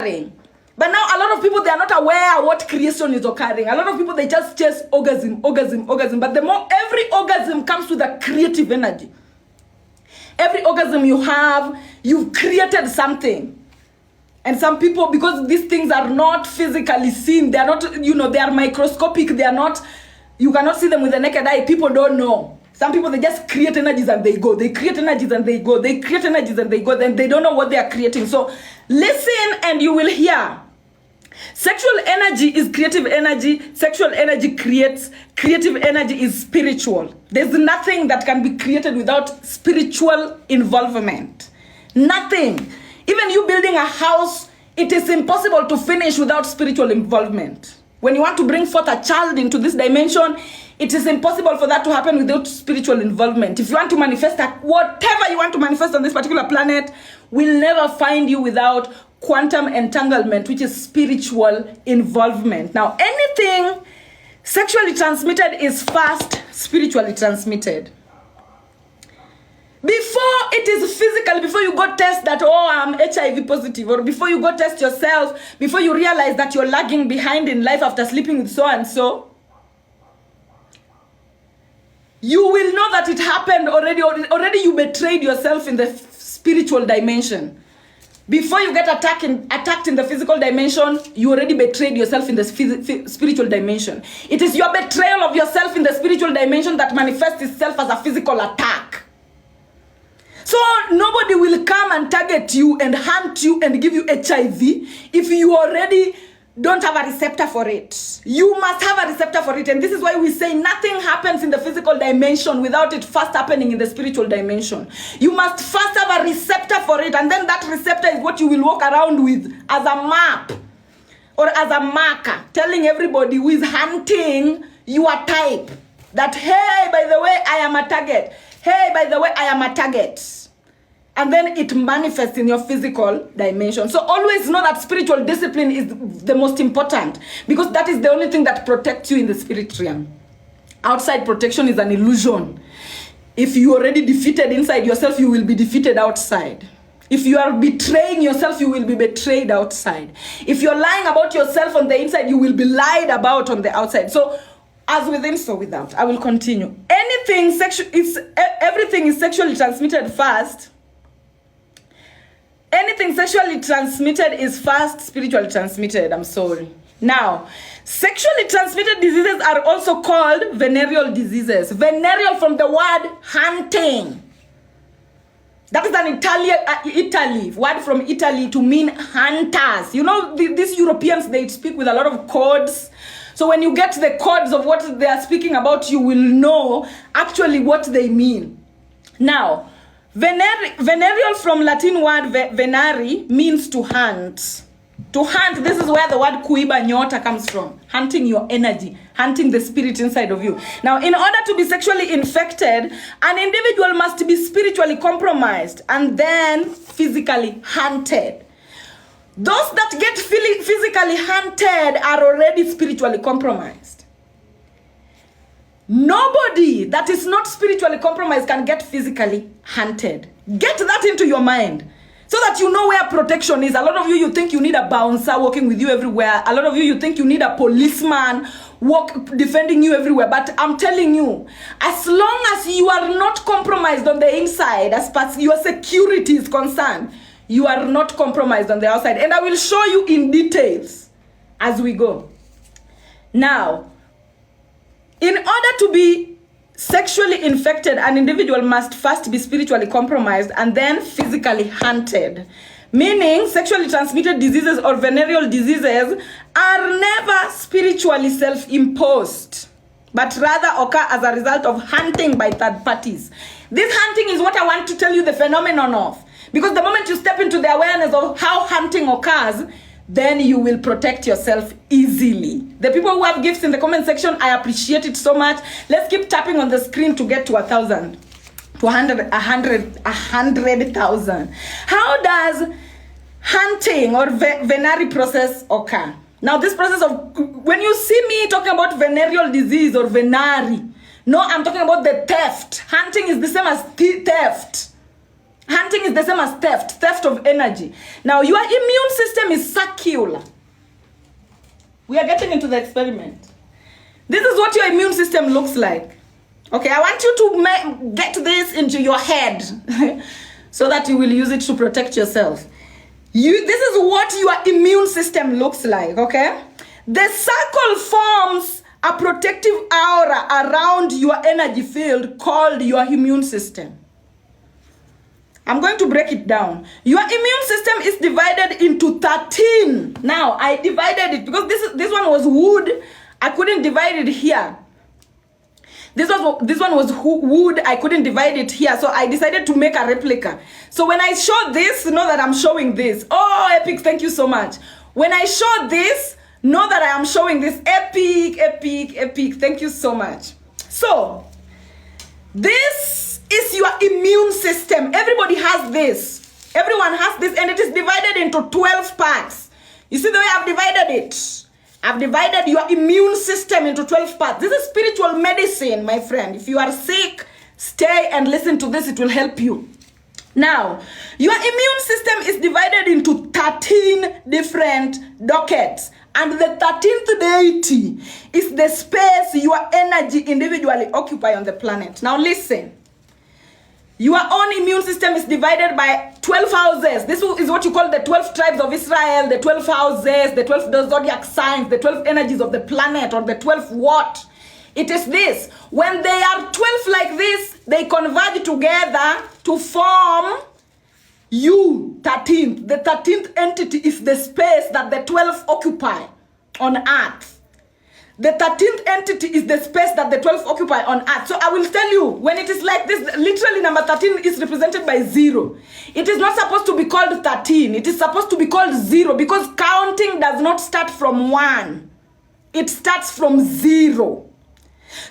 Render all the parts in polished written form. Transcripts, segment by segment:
occurring. But now a lot of people, they are not aware what creation is occurring. A lot of people, they just chase orgasm. But the more, every orgasm comes with a creative energy. Every orgasm you have, you've created something. And some people, because these things are not physically seen, they are not, they are microscopic, they are not, you cannot see them with the naked eye, people don't know. Some people, they just create energies and they go. They create energies and they go. They create energies and they go. Then they don't know what they are creating. So listen and you will hear. Sexual energy is creative energy. Sexual energy creates. Creative energy is spiritual. There's nothing that can be created without spiritual involvement. Nothing. Even you building a house, it is impossible to finish without spiritual involvement. When you want to bring forth a child into this dimension, it is impossible for that to happen without spiritual involvement. If you want to manifest whatever you want to manifest on this particular planet, will never find you without quantum entanglement, which is spiritual involvement. Now, anything sexually transmitted is first spiritually transmitted. Before it is physical, before you go test that, oh, I'm HIV positive, or before you go test yourself, before you realize that you're lagging behind in life after sleeping with so-and-so, you will know that it happened already. Already you betrayed yourself in the spiritual dimension. Before you get attacked in the physical dimension, you already betrayed yourself in the spiritual dimension. It is your betrayal of yourself in the spiritual dimension that manifests itself as a physical attack. So nobody will come and target you and hunt you and give you HIV if you already don't have a receptor for it. You must have a receptor for it. And this is why we say nothing happens in the physical dimension without it first happening in the spiritual dimension. You must first have a receptor for it. And then that receptor is what you will walk around with as a map or as a marker, telling everybody who is hunting your type that, hey, by the way, I am a target. Hey, by the way, I am a target. And then it manifests in your physical dimension. So always know that spiritual discipline is the most important, because that is the only thing that protects you in the spirit realm. Outside protection is an illusion. If you already defeated inside yourself, you will be defeated outside. If you are betraying yourself, you will be betrayed outside. If you're lying about yourself on the inside, you will be lied about on the outside. So as within, so without. I will continue. Everything is sexually transmitted first. Anything sexually transmitted is first spiritually transmitted. I'm sorry. Now, sexually transmitted diseases are also called venereal diseases. Venereal from the word hunting. That is an Italy word from Italy to mean hunters. You know, these Europeans, they speak with a lot of codes. So when you get the codes of what they are speaking about, you will know actually what they mean. Now, venereal from Latin word venari means to hunt. To hunt, this is where the word kuiba nyota comes from. Hunting your energy, hunting the spirit inside of you. Now, in order to be sexually infected, an individual must be spiritually compromised and then physically hunted. Those that get physically hunted are already spiritually compromised. Nobody that is not spiritually compromised can get physically hunted. Get that into your mind so that you know where protection is. A lot of you think you need a bouncer walking with you everywhere. A lot of you think you need a policeman defending you everywhere. But I'm telling you, as long as you are not compromised on the inside, as far as your security is concerned, you are not compromised on the outside. And I will show you in details as we go. Now, in order to be sexually infected, an individual must first be spiritually compromised and then physically hunted. Meaning, sexually transmitted diseases or venereal diseases are never spiritually self-imposed, but rather occur as a result of hunting by third parties. This hunting is what I want to tell you the phenomenon of. Because the moment you step into the awareness of how hunting occurs, then you will protect yourself easily. The people who have gifts in the comment section, I appreciate it so much. Let's keep tapping on the screen to get to 1,000, to 100,000. How does hunting or venari process occur? Now, this process of, when you see me talking about venereal disease or venari, no, I'm talking about the theft. Hunting is the same as theft. Hunting is the same as theft of energy. Now, your immune system is circular. We are getting into the experiment. This is what your immune system looks like. Okay, I want you to get this into your head so that you will use it to protect yourself. This is what your immune system looks like, okay? The circle forms a protective aura around your energy field called your immune system. I'm going to break it down. Your immune system is divided into 13. Now, I divided it because this one was wood. I couldn't divide it here. This one was wood. I couldn't divide it here. So I decided to make a replica. So when I show this, know that I'm showing this. Oh, epic. Thank you so much. When I show this, know that I am showing this. Epic, epic, epic. Thank you so much. So, this is your immune system. Everybody has this. Everyone has this, and it is divided into 12 parts. You see the way I've divided it? I've divided your immune system into 12 parts. This is spiritual medicine, my friend. If you are sick, stay and listen to this. It will help you. Now, your immune system is divided into 13 different dockets. And the 13th deity is the space your energy individually occupy on the planet. Now listen. Your own immune system is divided by 12 houses. This is what you call the 12 tribes of Israel, the 12 houses, the 12 zodiac signs, the 12 energies of the planet, or the 12 what? It is this. When they are 12 like this, they converge together to form you, 13th. The 13th entity is the space that the 12 occupy on earth. The 13th entity is the space that the 12 occupy on earth. So I will tell you, when it is like this, literally number 13 is represented by 0. It is not supposed to be called 13. It is supposed to be called 0 because counting does not start from 1. It starts from 0.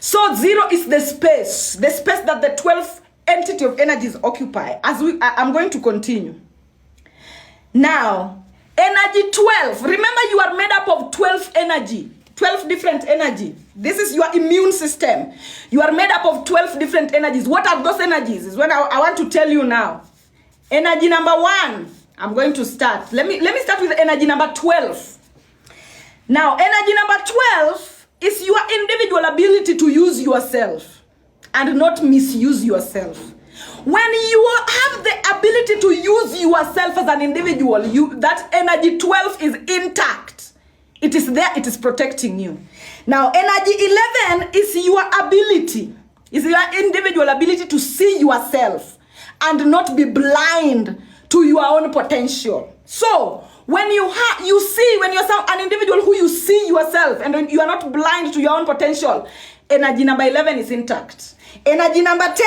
So 0 is the space that the 12 entity of energies occupy. I'm going to continue. Now, energy 12. Remember, you are made up of 12 energy. 12 different energy. This is your immune system. You are made up of 12 different energies. What are those energies? Is what I want to tell you now. Energy number 1. I'm going to start. Let me start with energy number 12. Now, energy number 12 is your individual ability to use yourself and not misuse yourself. When you have the ability to use yourself as an individual, that energy 12 is intact. It is there, it is protecting you. Now, energy 11 is your ability, is your individual ability to see yourself and not be blind to your own potential. So, when you're an individual who you see yourself and you are not blind to your own potential, energy number 11 is intact. Energy number 10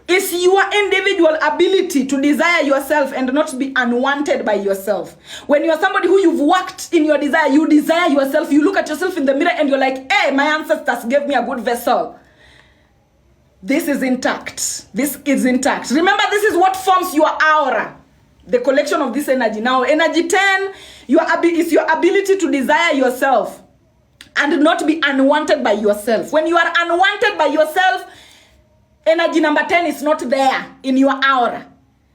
is your individual ability to desire yourself and not be unwanted by yourself. When you're somebody who you've worked in your desire, you desire yourself, you look at yourself in the mirror and you're like, hey, my ancestors gave me a good vessel. This is intact. This is intact. Remember, this is what forms your aura, the collection of this energy. Now, energy 10 is your ability to desire yourself and not be unwanted by yourself. When you are unwanted by yourself, energy number 10 is not there in your aura.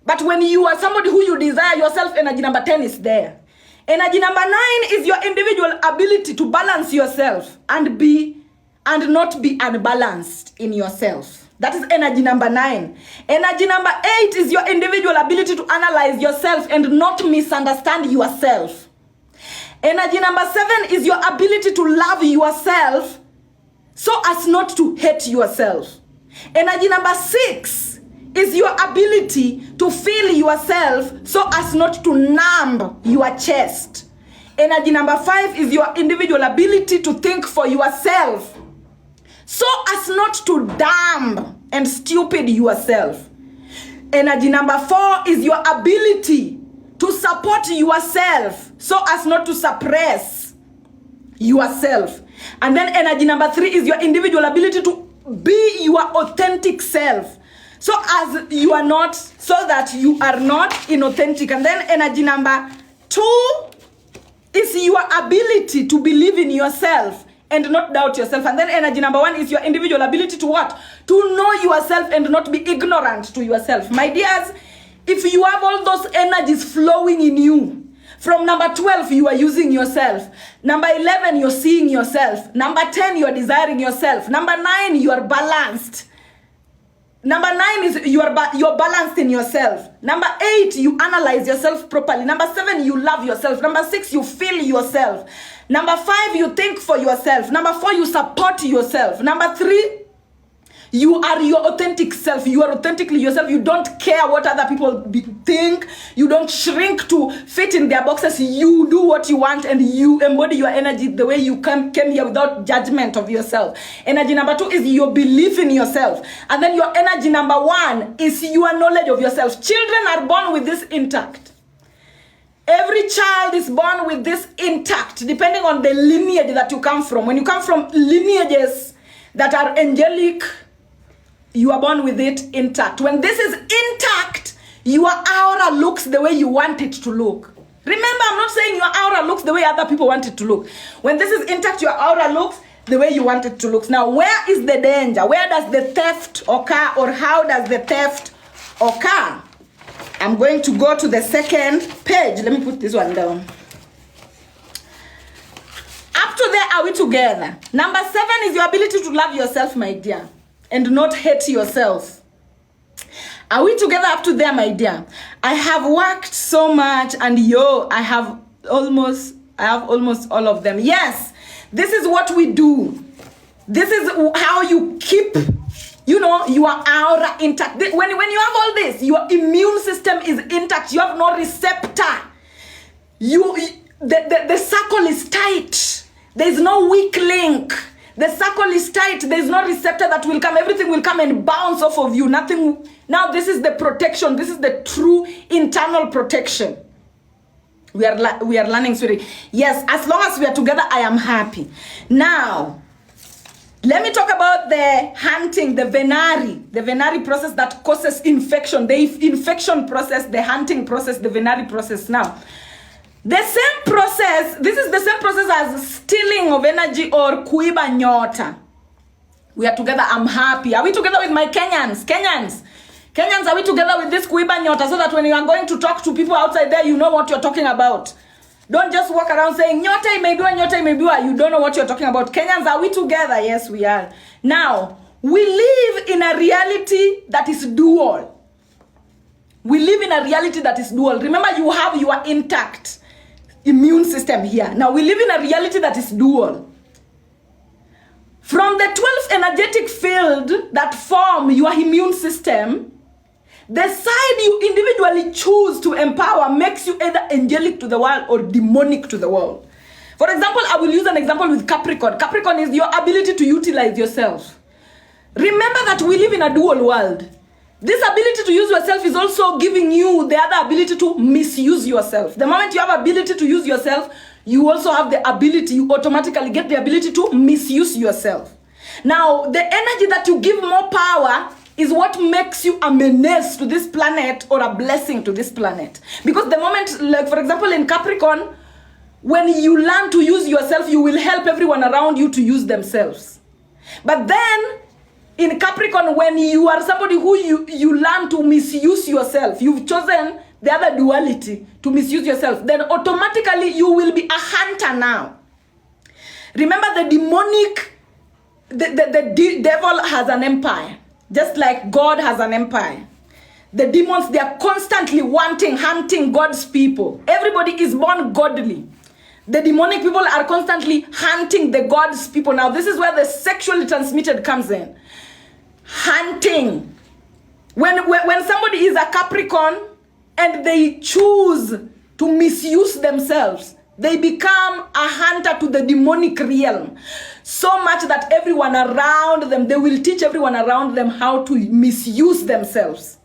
But when you are somebody who you desire yourself, energy number 10 is there. Energy number 9 is your individual ability to balance yourself and not be unbalanced in yourself. That is energy number 9. Energy number 8 is your individual ability to analyze yourself and not misunderstand yourself. Energy number 7 is your ability to love yourself so as not to hate yourself. Energy number 6 is your ability to feel yourself so as not to numb your chest. Energy number 5 is your individual ability to think for yourself so as not to dumb and stupid yourself. Energy number 4 is your ability to support yourself so as not to suppress yourself. And then energy number 3 is your individual ability to be your authentic self so that you are not inauthentic. And then energy number 2 is your ability to believe in yourself and not doubt yourself. And then energy number 1 is your individual ability to what? to know yourself and not be ignorant to yourself. My dears, if you have all those energies flowing in you, from number 12, you are using yourself. Number 11, you're seeing yourself. Number 10, you are desiring yourself. Number 9, you are balanced. Number 9 is you're balanced in yourself. Number 8, you analyze yourself properly. Number 7, you love yourself. Number 6, you feel yourself. Number 5, you think for yourself. Number 4, you support yourself. Number 3, you are your authentic self. You are authentically yourself. You don't care what other people think. You don't shrink to fit in their boxes. You do what you want and you embody your energy the way you came here without judgment of yourself. Energy number 2 is your belief in yourself. And then your energy number 1 is your knowledge of yourself. Children are born with this intact. Every child is born with this intact, depending on the lineage that you come from. When you come from lineages that are angelic, you are born with it intact. When this is intact, your aura looks the way you want it to look. Remember, I'm not saying your aura looks the way other people want it to look. When this is intact, your aura looks the way you want it to look. Now, where is the danger? Where does the theft occur, or how does the theft occur? I'm going to go to the second page. Let me put this one down. Up to there, are we together? Number 7 is your ability to love yourself, my dear, and not hate yourself. Are we together up to there, my dear? I have worked so much, and I have almost all of them. Yes, this is what we do. This is how you keep, your aura intact. When you have all this, your immune system is intact. You have no receptor. The circle is tight. There is no weak link. The circle is tight. There is no receptor that will come. Everything will come and bounce off of you. Nothing. Now this is the protection. This is the true internal protection. We are learning, Swiri. Yes, as long as we are together, I am happy. Now, let me talk about the hunting, the venari process that causes infection. The infection process, the hunting process, the venari process. Now, the same process, this is the same process as stealing of energy or kuiba nyota. We are together, I'm happy. Are we together with my Kenyans? Kenyans, are we together with this kuiba nyota, so that when you are going to talk to people outside there, you know what you're talking about? Don't just walk around saying, nyota imebiwa. You don't know what you're talking about. Kenyans, are we together? Yes, we are. Now, we live in a reality that is dual. We live in a reality that is dual. Remember, you have your intact immune system here. Now, we live in a reality that is dual. From the 12th energetic field that form your immune system, the side you individually choose to empower makes you either angelic to the world or demonic to the world. For example, I will use an example with Capricorn. Capricorn is your ability to utilize yourself. Remember that we live in a dual world. This ability to use yourself is also giving you the other ability to misuse yourself. The moment you have ability to use yourself, you also have the ability, you automatically get the ability to misuse yourself. Now, the energy that you give more power is what makes you a menace to this planet or a blessing to this planet. Because the moment, like for example in Capricorn, when you learn to use yourself, you will help everyone around you to use themselves. But then, in Capricorn, when you are somebody who you learn to misuse yourself, you've chosen the other duality to misuse yourself, then automatically you will be a hunter now. Remember, the demonic, the devil has an empire, just like God has an empire. The demons, they are constantly hunting God's people. Everybody is born godly. The demonic people are constantly hunting the God's people. Now, this is where the sexually transmitted comes in. Hunting. When somebody is a Capricorn and they choose to misuse themselves, they become a hunter to the demonic realm. So much that everyone around them, they will teach everyone around them how to misuse themselves.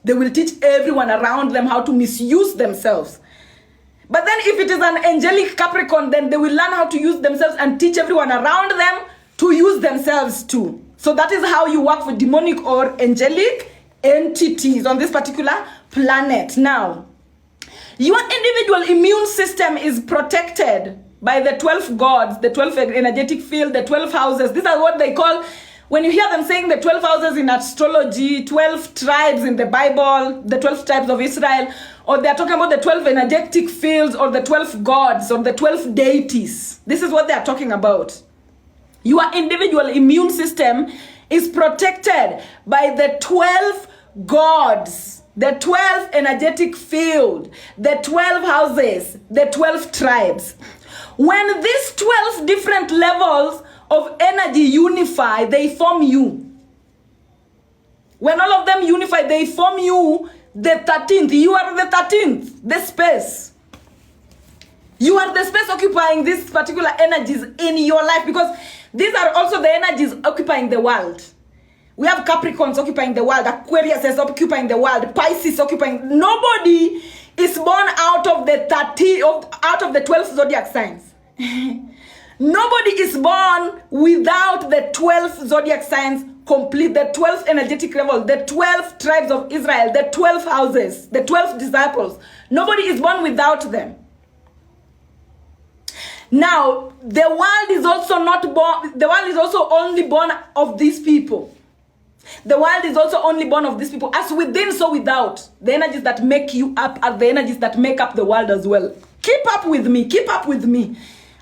They will teach everyone around them how to misuse themselves. But then if it is an angelic Capricorn, then they will learn how to use themselves and teach everyone around them to use themselves too. So that is how you work with demonic or angelic entities on this particular planet. Now, your individual immune system is protected by the 12 gods, the 12 energetic field, the 12 houses. These are what they call When you hear them saying the 12 houses in astrology, 12 tribes in the Bible, the 12 tribes of Israel, or they're talking about the 12 energetic fields, or the 12 gods, or the 12 deities. This is what they're talking about. Your individual immune system is protected by the 12 gods, the 12 energetic field, the 12 houses, the 12 tribes. When these 12 different levels of energy unify, they form you. When all of them unify, they form you, the 13th. You are the 13th, the space. You are the space occupying these particular energies in your life, because these are also the energies occupying the world. We have Capricorns occupying the world, Aquarius is occupying the world, Pisces occupying. Nobody is born out of the 12 zodiac signs. Nobody is born without the 12 zodiac signs complete, the 12 energetic level, the 12 tribes of Israel, the 12 houses, the 12 disciples. Nobody is born without them. Now, the world is also not born, the world is also only born of these people. The world is also only born of these people. As within, so without. The energies that make you up are the energies that make up the world as well. Keep up with me. Keep up with me.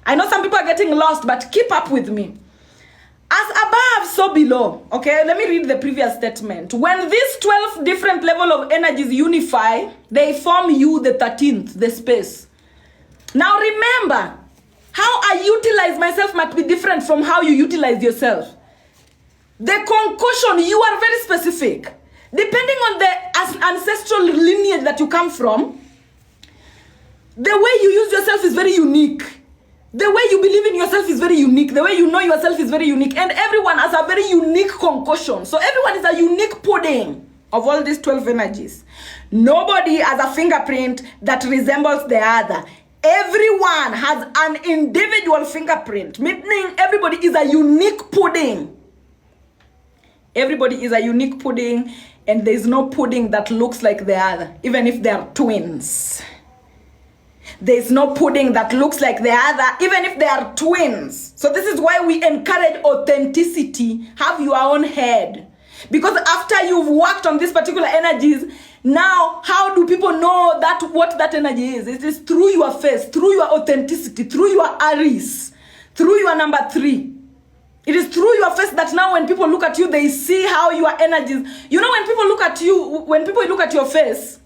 I know some people are getting lost, but keep up with me. As above, so below. Okay, let me read the previous statement. When these 12 different levels of energies unify, they form you, the 13th, the space. Now remember, how I utilize myself might be different from how you utilize yourself. The concussion, you are very specific. Depending on the ancestral lineage that you come from, the way you use yourself is very unique. The way you believe in yourself is very unique. The way you know yourself is very unique. And everyone has a very unique concussion. So everyone is a unique pudding of all these 12 energies. Nobody has a fingerprint that resembles the other. Everyone has an individual fingerprint, meaning everybody is a unique pudding. Everybody is a unique pudding, and there's no pudding that looks like the other, even if they are twins. There's no pudding that looks like the other, even if they are twins. So this is why we encourage authenticity. Have your own head. Because after you've worked on these particular energies, now how do people know that what that energy is? It is through your face, through your authenticity, through your Aries, through your number 3. It is through your face that now when people look at you, they see how your energies. You know, when people look at you, when people look at your face,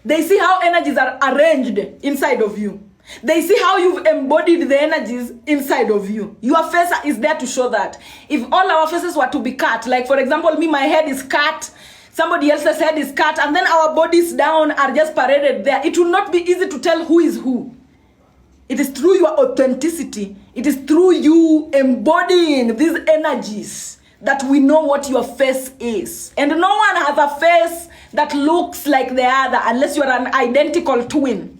they see how energies are arranged inside of you. They see how you've embodied the energies inside of you. Your face is there to show that. If all our faces were to be cut, like for example, me, my head is cut, somebody else's head is cut, and then our bodies down are just paraded there, it will not be easy to tell who is who. It is through your authenticity. It is through you embodying these energies that we know what your face is. And no one has a face that looks like the other unless you are an identical twin.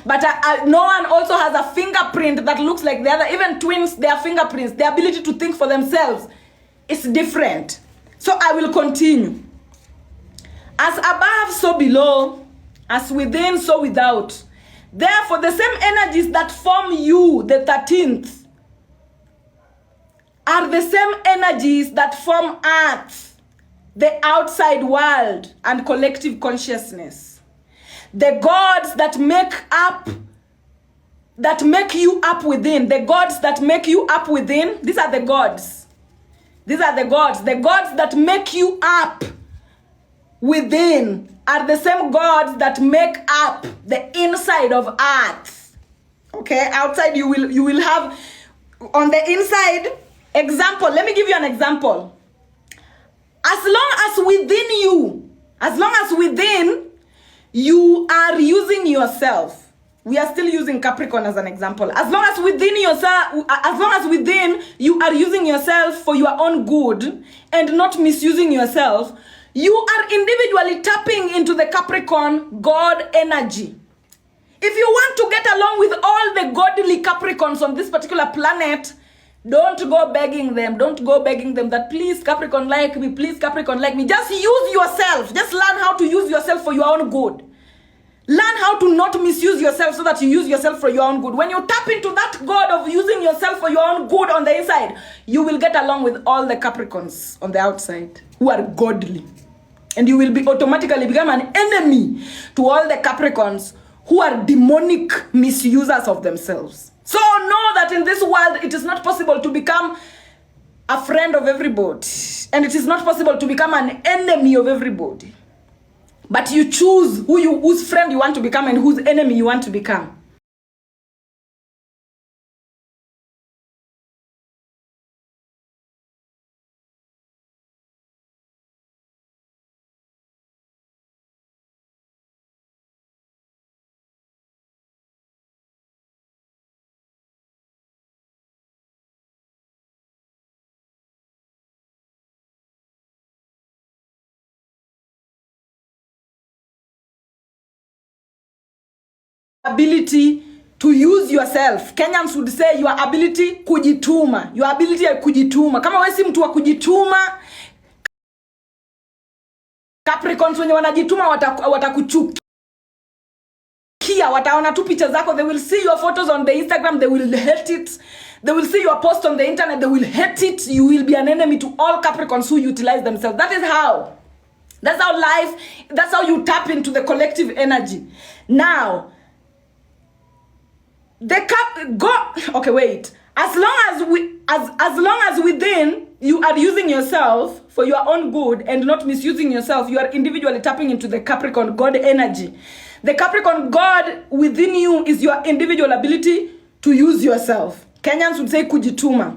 But no one also has a fingerprint that looks like the other. Even twins, their fingerprints, their ability to think for themselves is different. So I will continue. As above, so below. As within, so without. Therefore, the same energies that form you, the 13th, are the same energies that form Earth, the outside world, and collective consciousness. The gods that make you up within, the gods that make you up within, these are the gods. These are the gods. The gods that make you up within are the same gods that make up the inside of Earth. Okay, outside you will have, on the inside, example, let me give you an example. As long as within you are using yourself, we are still using Capricorn as an example. As long as within you are using yourself for your own good and not misusing yourself, you are individually tapping into the Capricorn God energy. If you want to get along with all the godly Capricorns on this particular planet, don't go begging them. Don't go begging them that please Capricorn like me, please Capricorn like me. Just use yourself. Just learn how to use yourself for your own good. Learn how to not misuse yourself so that you use yourself for your own good. When you tap into that God of using yourself for your own good on the inside, you will get along with all the Capricorns on the outside who are godly. And you will be automatically become an enemy to all the Capricorns who are demonic misusers of themselves. So know that in this world, it is not possible to become a friend of everybody. And it is not possible to become an enemy of everybody. But you choose whose friend you want to become and whose enemy you want to become. Ability to use yourself. Kenyans would say your ability kujituma. Your ability ya kujituma. Kama wewe si mtu wa kujituma, Capricorns wenye wanajituma watakuchukia. Wataona tu picha zako. They will see your photos on the Instagram. They will hate it. They will see your post on the internet. They will hate it. You will be an enemy to all Capricorns who utilize themselves. That is how. That's how life, that's how you tap into the collective energy. Now, okay, wait. As long as within you are using yourself for your own good and not misusing yourself, you are individually tapping into the Capricorn God energy. The Capricorn God within you is your individual ability to use yourself. Kenyans would say kujituma.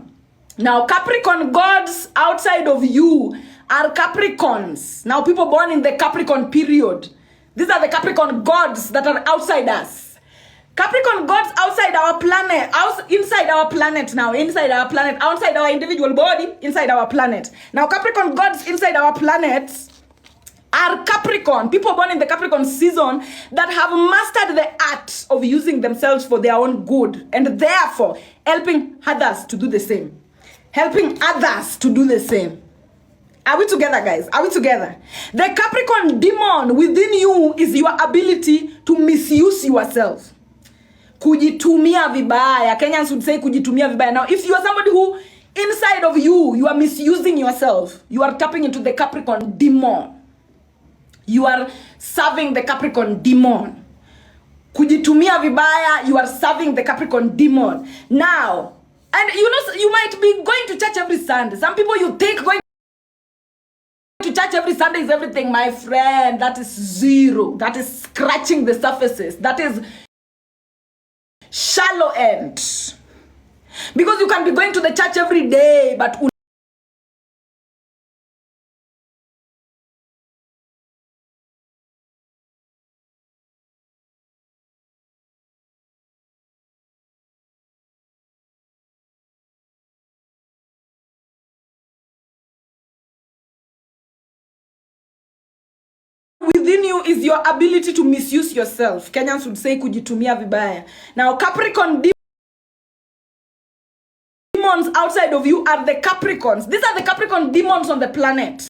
Now, Capricorn gods outside of you are Capricorns. Now, people born in the Capricorn period. These are the Capricorn gods that are outside us. Capricorn gods outside our planet, inside our planet now, inside our planet, outside our individual body, inside our planet. Now, Capricorn gods inside our planet are Capricorn, people born in the Capricorn season that have mastered the art of using themselves for their own good and therefore helping others to do the same. Helping others to do the same. Are we together, guys? Are we together? The Capricorn demon within you is your ability to misuse yourself. Kujitumia vibaya. Kenyans would say kujitumia vibaya. Now, if you are somebody who, inside of you, you are misusing yourself, you are tapping into the Capricorn demon. You are serving the Capricorn demon. Kujitumia vibaya, you are serving the Capricorn demon. Now, and you know, you might be going to church every Sunday. Some people you think going to church every Sunday is everything, my friend. That is zero. That is scratching the surfaces. That is shallow end. Because you can be going to the church every day, but within you is your ability to misuse yourself. Kenyans would say kujitumia vibaya. Now, Capricorn demons outside of you are the Capricorns. These are the Capricorn demons on the planet.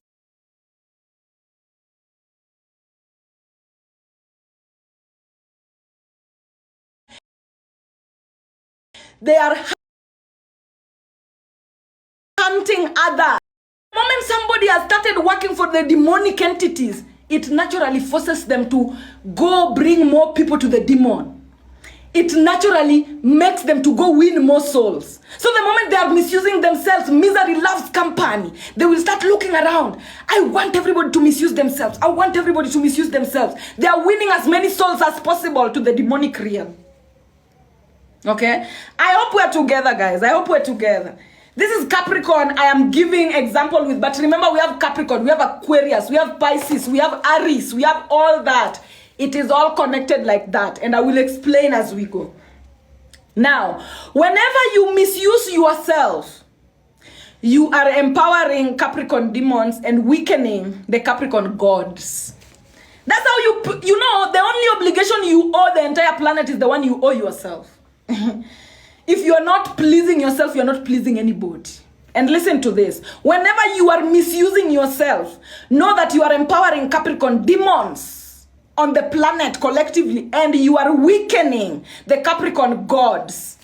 They are hunting others. The moment somebody has started working for the demonic entities, it naturally forces them to go bring more people to the demon. It naturally makes them to go win more souls. So the moment they are misusing themselves, misery loves company. They will start looking around. I want everybody to misuse themselves. I want everybody to misuse themselves. They are winning as many souls as possible to the demonic realm. Okay? I hope we're together, guys. I hope we're together. This is Capricorn I am giving example with. But remember, we have Capricorn, we have Aquarius, we have Pisces, we have Aries, we have all that. It is all connected like that. And I will explain as we go. Now, whenever you misuse yourself, you are empowering Capricorn demons and weakening the Capricorn gods. That's how you know, the only obligation you owe the entire planet is the one you owe yourself. If you are not pleasing yourself, you are not pleasing anybody. And listen to this. Whenever you are misusing yourself, know that you are empowering Capricorn demons on the planet collectively, and you are weakening the Capricorn gods.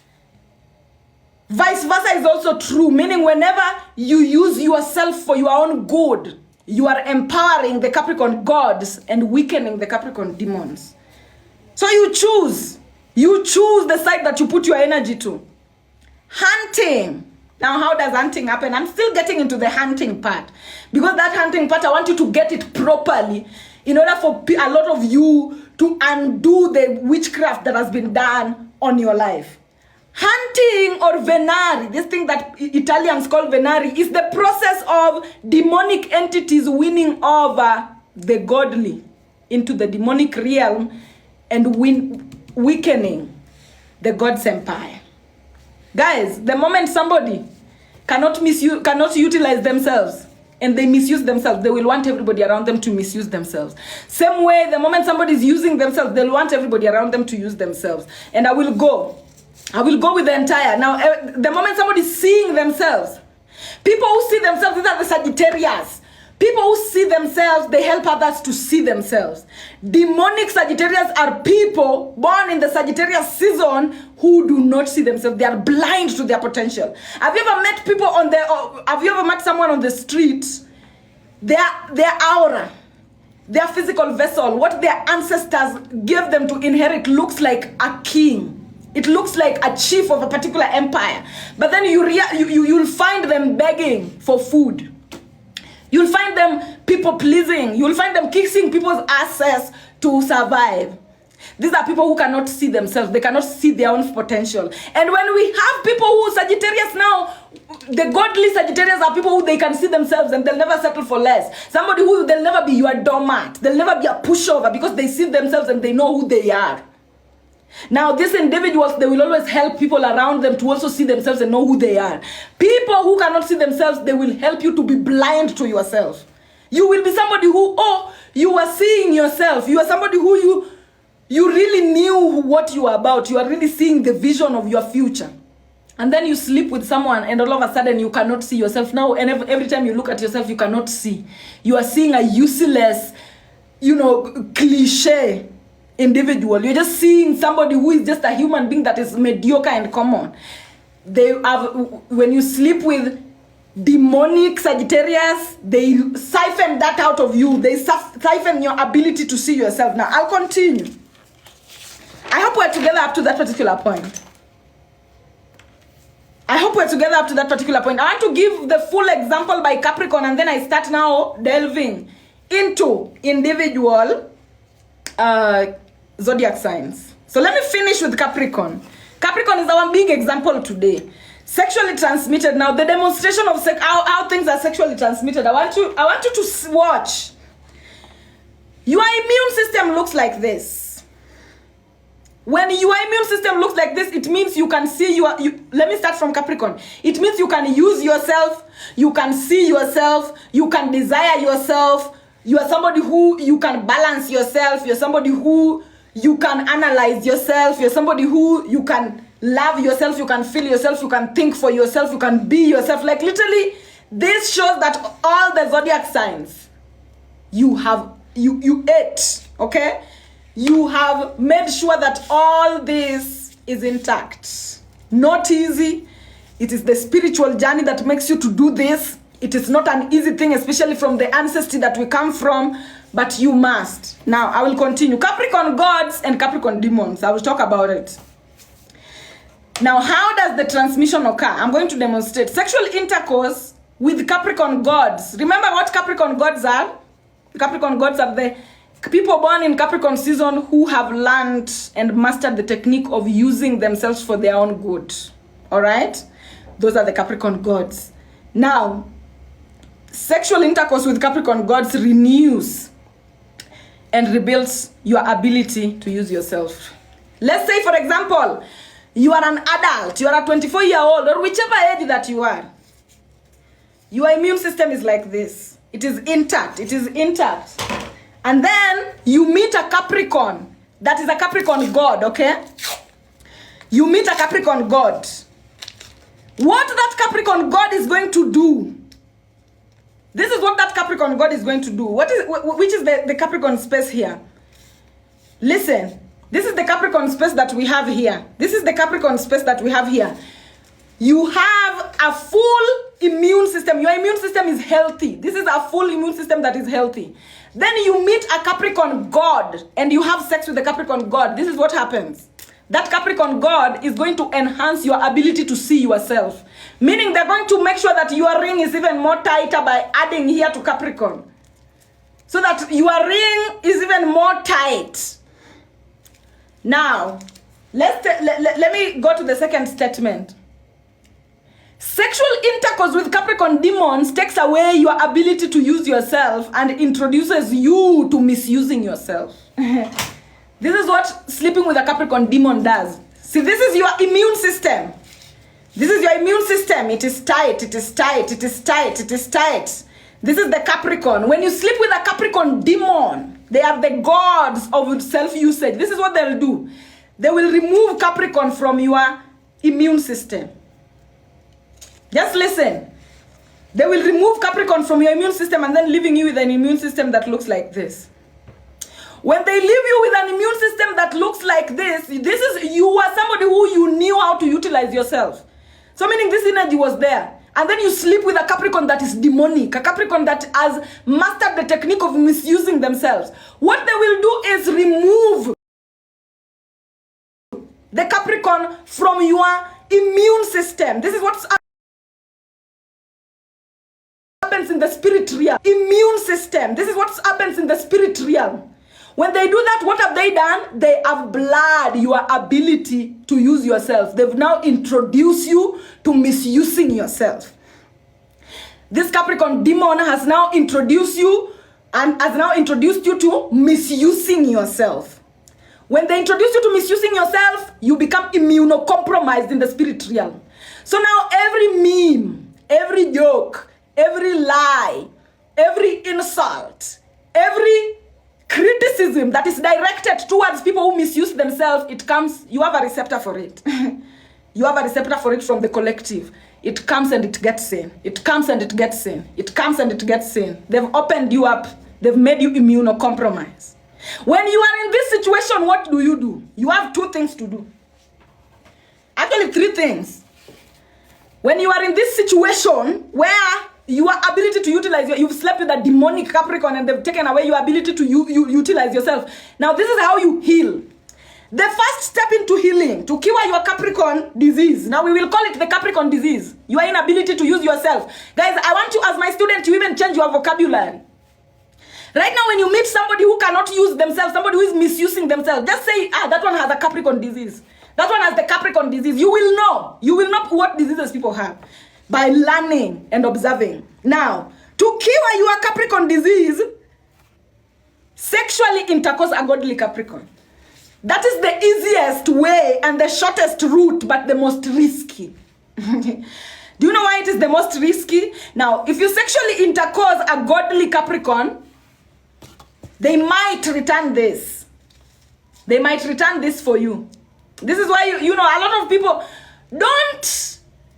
Vice versa is also true, meaning whenever you use yourself for your own good, you are empowering the Capricorn gods and weakening the Capricorn demons. So you choose the side that you put your energy to. Hunting. Now, how does hunting happen? I'm still getting into the hunting part, because that hunting part, I want you to get it properly in order for a lot of you to undo the witchcraft that has been done on your life. Hunting, or venari, this thing that Italians call venari, is the process of demonic entities winning over the godly into the demonic realm and weakening the God's empire. Guys, the moment somebody cannot utilize themselves and they misuse themselves, they will want everybody around them to misuse themselves. Same way, the moment somebody is using themselves, they'll want everybody around them to use themselves. And I will go with the entire. Now, the moment somebody is seeing themselves, people who see themselves, these are the Sagittarius. People who see themselves, they help others to see themselves. Demonic Sagittarius are people born in the Sagittarius season who do not see themselves. They are blind to their potential. Have you ever met people have you ever met someone on the street? Their aura, their physical vessel, what their ancestors gave them to inherit looks like a king. It looks like a chief of a particular empire. But then you'll find them begging for food. You'll find them people pleasing. You'll find them kissing people's asses to survive. These are people who cannot see themselves. They cannot see their own potential. And when we have people who Sagittarius now, the godly Sagittarius are people who they can see themselves and they'll never settle for less. Somebody who they'll never be your doormat. They'll never be a pushover because they see themselves and they know who they are. Now, these individuals, they will always help people around them to also see themselves and know who they are. People who cannot see themselves, they will help you to be blind to yourself. You will be somebody who, you are seeing yourself. You are somebody who you really knew what you are about. You are really seeing the vision of your future. And then you sleep with someone and all of a sudden you cannot see yourself. Now, and every time you look at yourself, you cannot see. You are seeing a useless, cliche individual. You're just seeing somebody who is just a human being that is mediocre and common. When you sleep with demonic Sagittarius, they siphon that out of you. They siphon your ability to see yourself. Now, I'll continue. I hope we're together up to that particular point. I want to give the full example by Capricorn, and then I start now delving into individual zodiac signs. So let me finish with Capricorn. Capricorn is our big example today. Sexually transmitted. Now, the demonstration of how things are sexually transmitted. I want you to watch. Your immune system looks like this. When your immune system looks like this, it means you can see let me start from Capricorn. It means you can use yourself, you can see yourself, you can desire yourself. You are somebody who you can balance yourself. You're somebody who you can analyze yourself. You're somebody who you can love yourself. You can feel yourself. You can think for yourself. You can be yourself. Like literally, this shows that all the zodiac signs you ate, okay? You have made sure that all this is intact. Not easy. It is the spiritual journey that makes you to do this. It is not an easy thing, especially from the ancestry that we come from, but you must. Now, I will continue. Capricorn gods and Capricorn demons. I will talk about it. Now, how does the transmission occur? I'm going to demonstrate. Sexual intercourse with Capricorn gods. Remember what Capricorn gods are? Capricorn gods are the people born in Capricorn season who have learned and mastered the technique of using themselves for their own good. All right? Those are the Capricorn gods. Now, sexual intercourse with Capricorn gods renews and rebuilds your ability to use yourself. Let's say, for example, you are an adult, you are a 24-year-old, or whichever age that you are. Your immune system is like this. It is intact. And then you meet a Capricorn. That is a Capricorn god, okay? You meet a Capricorn god. What that Capricorn god is going to do. This is what that Capricorn god is going to do. Which is the Capricorn space here. Listen, this is the Capricorn space that we have here. This is the Capricorn space that we have here. You have a full immune system. Your immune system is healthy. This is a full immune system that is healthy. Then you meet a Capricorn god and you have sex with the Capricorn god. This is what happens. That Capricorn god is going to enhance your ability to see yourself. Meaning they're going to make sure that your ring is even more tighter by adding here to Capricorn. So that your ring is even more tight. Now, let me go to the second statement. Sexual intercourse with Capricorn demons takes away your ability to use yourself and introduces you to misusing yourself. This is what sleeping with a Capricorn demon does. See, this is your immune system. This is your immune system. It is tight, it is tight, it is tight, it is tight. This is the Capricorn. When you sleep with a Capricorn demon, they are the gods of self-usage. This is what they'll do. They will remove Capricorn from your immune system. Just listen. They will remove Capricorn from your immune system and then leaving you with an immune system that looks like this. When they leave you with an immune system that looks like this is you are somebody who you knew how to utilize yourself. So meaning this energy was there. And then you sleep with a Capricorn that is demonic, a Capricorn that has mastered the technique of misusing themselves. What they will do is remove the Capricorn from your immune system. This is what happens in the spirit realm. Immune system. This is what happens in the spirit realm. When they do that, what have they done? They have blurred your ability to use yourself. They've now introduced you to misusing yourself. This Capricorn demon has now introduced you to misusing yourself. When they introduce you to misusing yourself, you become immunocompromised in the spirit realm. So now every meme, every joke, every lie, insult, every criticism that is directed towards people who misuse themselves, it comes, you have a receptor for it. You have a receptor for it from the collective. It comes and it gets in. It comes and it gets in. It comes and it gets in. They've opened you up. They've made you immunocompromised. When you are in this situation, what do? You have two things to do. Actually, three things. When you are in this situation where your ability to utilize, you've slept with a demonic Capricorn and they've taken away your ability to utilize yourself. Now, this is how you heal. The first step into healing, to cure your Capricorn disease. Now, we will call it the Capricorn disease. Your inability to use yourself. Guys, I want you as my student to even change your vocabulary. Right now, when you meet somebody who cannot use themselves, somebody who is misusing themselves, just say, that one has a Capricorn disease. That one has the Capricorn disease. You will know. You will know what diseases people have by learning and observing. Now, to cure your Capricorn disease, sexually intercourse a godly Capricorn. That is the easiest way and the shortest route, but the most risky. Do you know why it is the most risky? Now, if you sexually intercourse a godly Capricorn, they might return this. They might return this for you. This is why, you know, a lot of people don't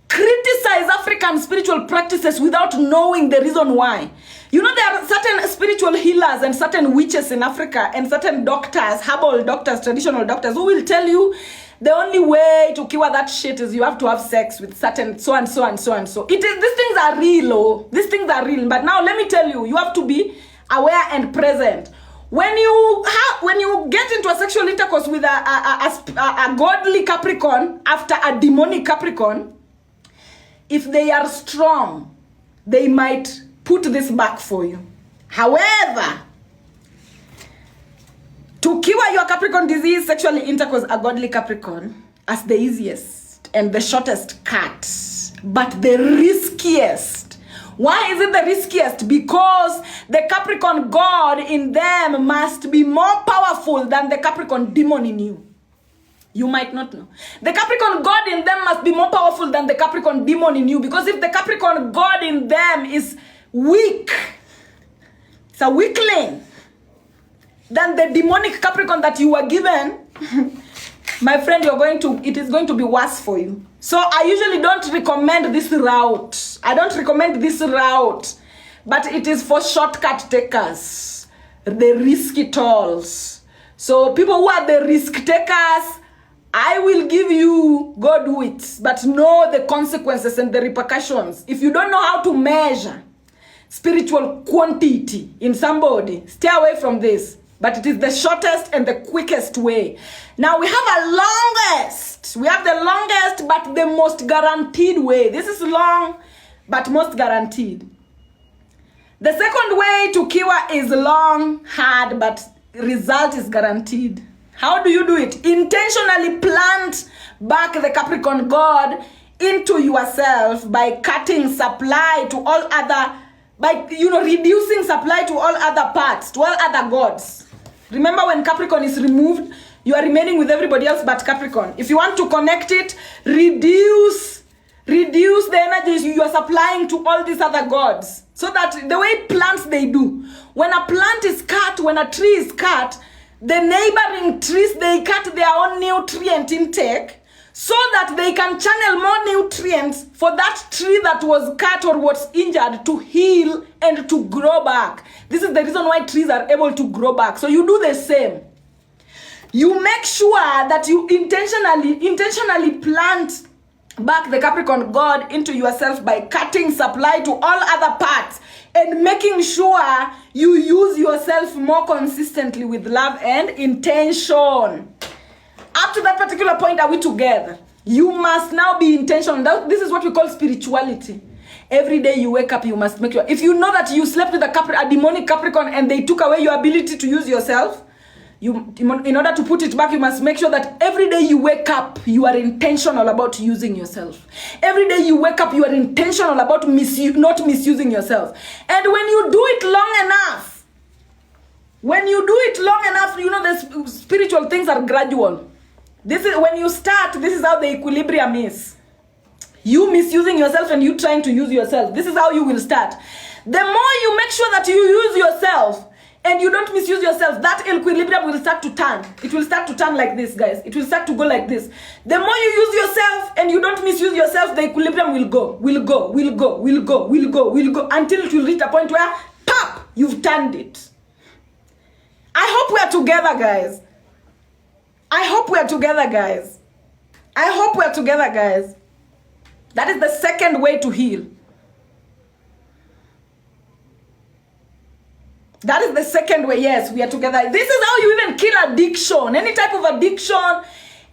criticize African spiritual practices without knowing the reason why. You know, there are certain spiritual healers and certain witches in Africa and certain doctors, herbal doctors, traditional doctors, who will tell you the only way to cure that shit is you have to have sex with certain so and so and so and so. These things are real, oh. These things are real. But now let me tell you, you have to be aware and present. When you get into a sexual intercourse with a godly Capricorn after a demonic Capricorn, if they are strong, they might put this back for you. However, to cure your Capricorn disease, sexually intercourse a godly Capricorn as the easiest and the shortest cut, but the riskiest. Why is it the riskiest? Because the Capricorn God in them must be more powerful than the Capricorn demon in you. You might not know. The Capricorn God in them must be more powerful than the Capricorn demon in you. Because if the Capricorn God in them is weak, it's a weakling, then the demonic Capricorn that you were given, my friend, it is going to be worse for you. So I usually don't recommend this route. I don't recommend this route. But it is for shortcut takers, the risky tolls. So people who are the risk takers, I will give you, go do it, but know the consequences and the repercussions. If you don't know how to measure spiritual quantity in somebody, stay away from this. But it is the shortest and the quickest way. Now we have a longest. We have the longest but the most guaranteed way. This is long but most guaranteed. The second way to cure is long, hard, but result is guaranteed. How do you do it? Intentionally plant back the Capricorn God into yourself by cutting supply to all other, by reducing supply to all other parts, to all other gods. Remember, when Capricorn is removed, you are remaining with everybody else but Capricorn. If you want to connect it, reduce the energies you are supplying to all these other gods. So that the way plants they do, when a plant is cut, when a tree is cut, the neighboring trees, they cut their own nutrient intake so that they can channel more nutrients for that tree that was cut or was injured to heal and to grow back. This is the reason why trees are able to grow back. So you do the same. You make sure that you intentionally plant back the Capricorn God into yourself by cutting supply to all other parts and making sure you use yourself more consistently with love and intention. Up to that particular point, are we together? You must now be intentional. This is what we call spirituality. Every day you wake up, you must make sure. If you know that you slept with a demonic Capricorn and they took away your ability to use yourself, in order to put it back, you must make sure that every day you wake up, you are intentional about using yourself. Every day you wake up, you are intentional about not misusing yourself. And when you do it long enough, the spiritual things are gradual. This is when you start, this is how the equilibrium is. You misusing yourself and you trying to use yourself. This is how you will start. The more you make sure that you use yourself and you don't misuse yourself, that equilibrium will start to turn. It will start to turn like this, guys. It will start to go like this. The more you use yourself and you don't misuse yourself, the equilibrium will go, until it will reach a point where, pop, you've turned it. I hope we are together, guys. I hope we are together, guys. That is the second way to heal. That is the second way. Yes, we are together. This is how you even kill addiction. Any type of addiction,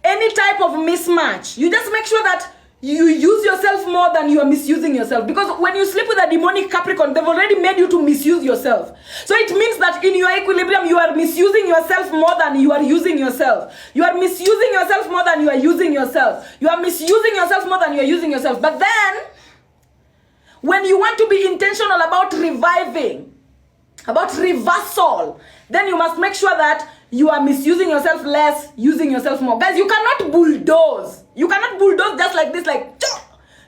any type of mismatch. You just make sure that you use yourself more than you are misusing yourself. Because when you sleep with a demonic Capricorn, they've already made you to misuse yourself. So it means that in your equilibrium, you are misusing yourself more than you are using yourself. You are misusing yourself more than you are using yourself. You are misusing yourself more than you are using yourself. But then, when you want to be intentional about reviving, about reversal, then you must make sure that you are misusing yourself less, using yourself more. Guys, you cannot bulldoze. You cannot bulldoze just like this, like,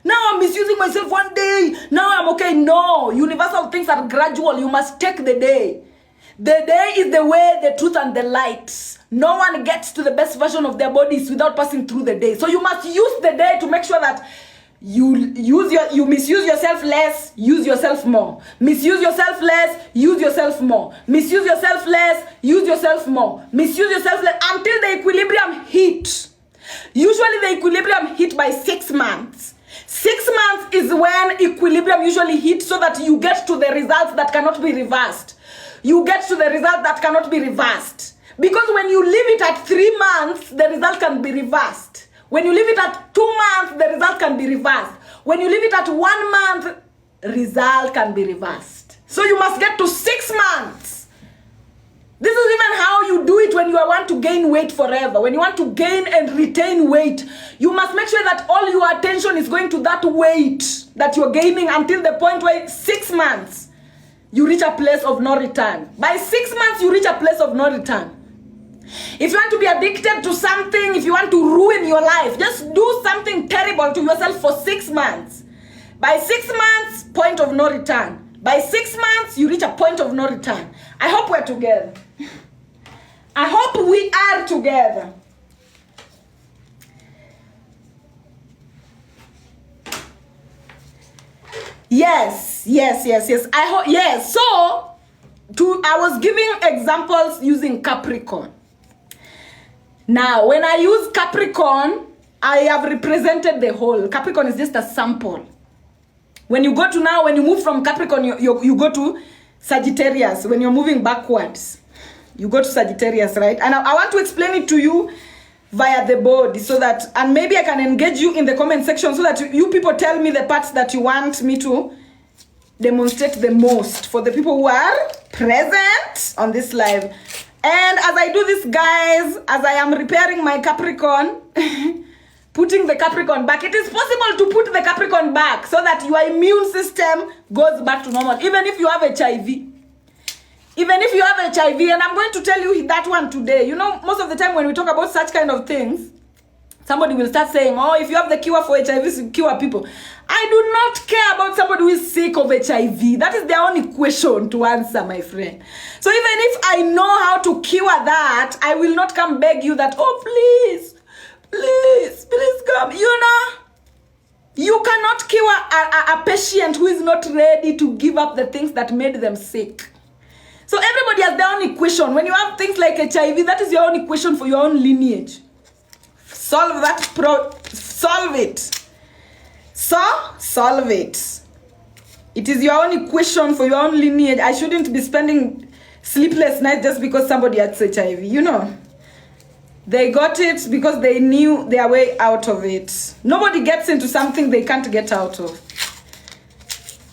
now I'm misusing myself one day, now I'm okay. No, universal things are gradual. You must take the day. The day is the way, the truth, and the light. No one gets to the best version of their bodies without passing through the day. So you must use the day to make sure that you misuse yourself less, use yourself more. Misuse yourself less, use yourself more. Misuse yourself less, use yourself more. Misuse yourself less until the equilibrium hit. Usually the equilibrium hit by 6 months. 6 months is when equilibrium usually hits, so that you get to the results that cannot be reversed. You get to the result that cannot be reversed. Because when you leave it at 3 months, the result can be reversed. When you leave it at 2 months, the result can be reversed. When you leave it at 1 month, result can be reversed. So you must get to 6 months. This is even how you do it when you want to gain weight forever. When you want to gain and retain weight, you must make sure that all your attention is going to that weight that you're gaining until the point where 6 months, you reach a place of no return. By 6 months, you reach a place of no return. If you want to be addicted to something, if you want to ruin your life, just do something terrible to yourself for 6 months. By 6 months, point of no return. By 6 months, you reach a point of no return. I hope we're together. I hope we are together. Yes. I hope, yes. So, I was giving examples using Capricorn. Now, when I use Capricorn, I have represented the whole. Capricorn is just a sample. When you move from Capricorn, you go to Sagittarius. When you're moving backwards, you go to Sagittarius, right? And I want to explain it to you via the board so that, and maybe I can engage you in the comment section so that you people tell me the parts that you want me to demonstrate the most for the people who are present on this live. And as I do this, guys, as I am repairing my Capricorn, putting the Capricorn back, it is possible to put the Capricorn back so that your immune system goes back to normal, even if you have HIV. Even if you have HIV, and I'm going to tell you that one today. You know, most of the time when we talk about such kind of things, somebody will start saying, oh, if you have the cure for HIV, cure people. I do not care about somebody who is sick of HIV. That is their own question to answer, my friend. So even if I know how to cure that, I will not come beg you that, oh, please come. You know, you cannot cure a patient who is not ready to give up the things that made them sick. So everybody has their own equation. When you have things like HIV, that is your own equation for your own lineage. Solve it. Solve it. It is your own equation for your own lineage. I shouldn't be spending sleepless nights just because somebody has HIV. You know, they got it because they knew their way out of it. Nobody gets into something they can't get out of.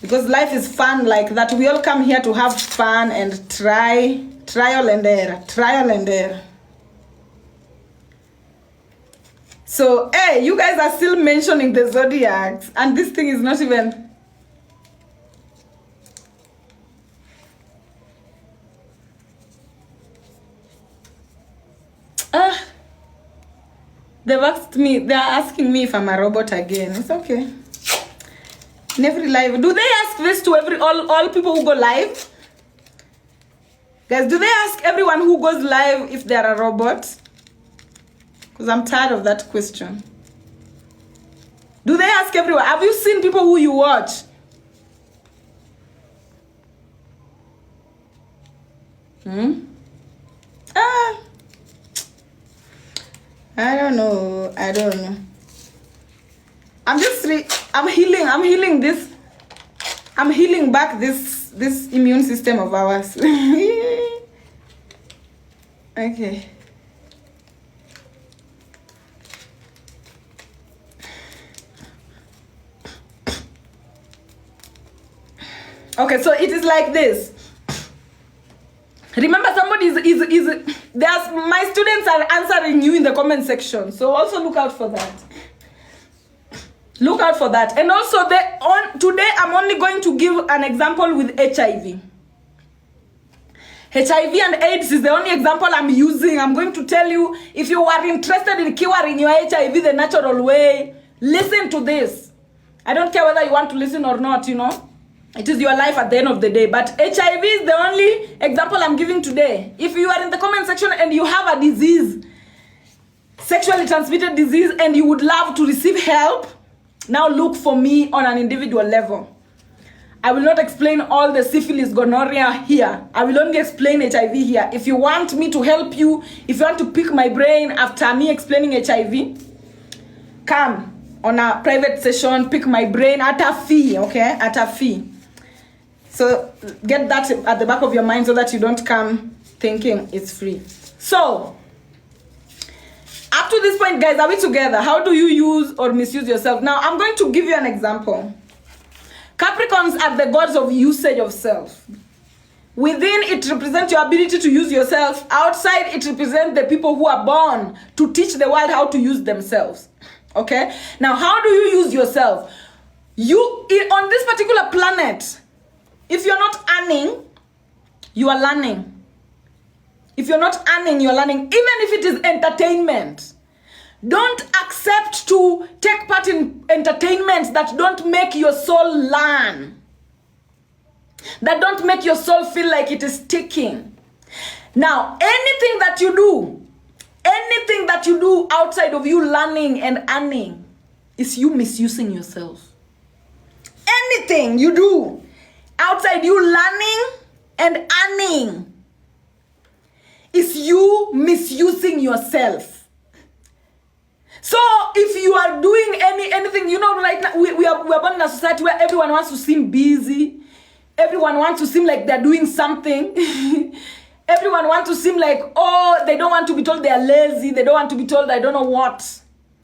Because life is fun like that. We all come here to have fun and trial and error. So, hey, you guys are still mentioning the zodiacs, and this thing is not even... They're asking me if I'm a robot again. It's okay. In every live, do they ask this to all people who go live? Guys, do they ask everyone who goes live if they're a robot? Because I'm tired of that question. Do they ask everyone? Have you seen people who you watch? I don't know. I'm healing back this immune system of ours. Okay. Okay, so it is like this. Remember, somebody my students are answering you in the comment section. So also look out for that. Look out for that. And also today I'm only going to give an example with HIV. HIV and AIDS is the only example I'm using. I'm going to tell you, if you are interested in curing your HIV the natural way, listen to this. I don't care whether you want to listen or not, you know. It is your life at the end of the day. But HIV is the only example I'm giving today. If you are in the comment section and you have a disease, sexually transmitted disease, and you would love to receive help, now look for me on an individual level. I will not explain all the syphilis, gonorrhea here. I will only explain HIV here. If you want me to help you, if you want to pick my brain after me explaining HIV, come on a private session, pick my brain at a fee, okay? At a fee. So get that at the back of your mind so that you don't come thinking it's free. So, up to this point, guys, are we together? How do you use or misuse yourself? Now, I'm going to give you an example. Capricorns are the gods of usage of self. Within, it represents your ability to use yourself. Outside, it represents the people who are born to teach the world how to use themselves. Okay? Now, how do you use yourself? On this particular planet, if you're not earning, you are learning. If you're not earning, you're learning. Even if it is entertainment. Don't accept to take part in entertainments that don't make your soul learn. That don't make your soul feel like it is ticking. Now, anything that you do outside of you learning and earning is you misusing yourself. Anything you do outside you learning and earning is you misusing yourself. are doing anything, you know, right now we are born in a society where everyone wants to seem busy. Everyone wants to seem like they're doing something. Everyone wants to seem like, oh, they don't want to be told they are lazy. They don't want to be told I don't know what.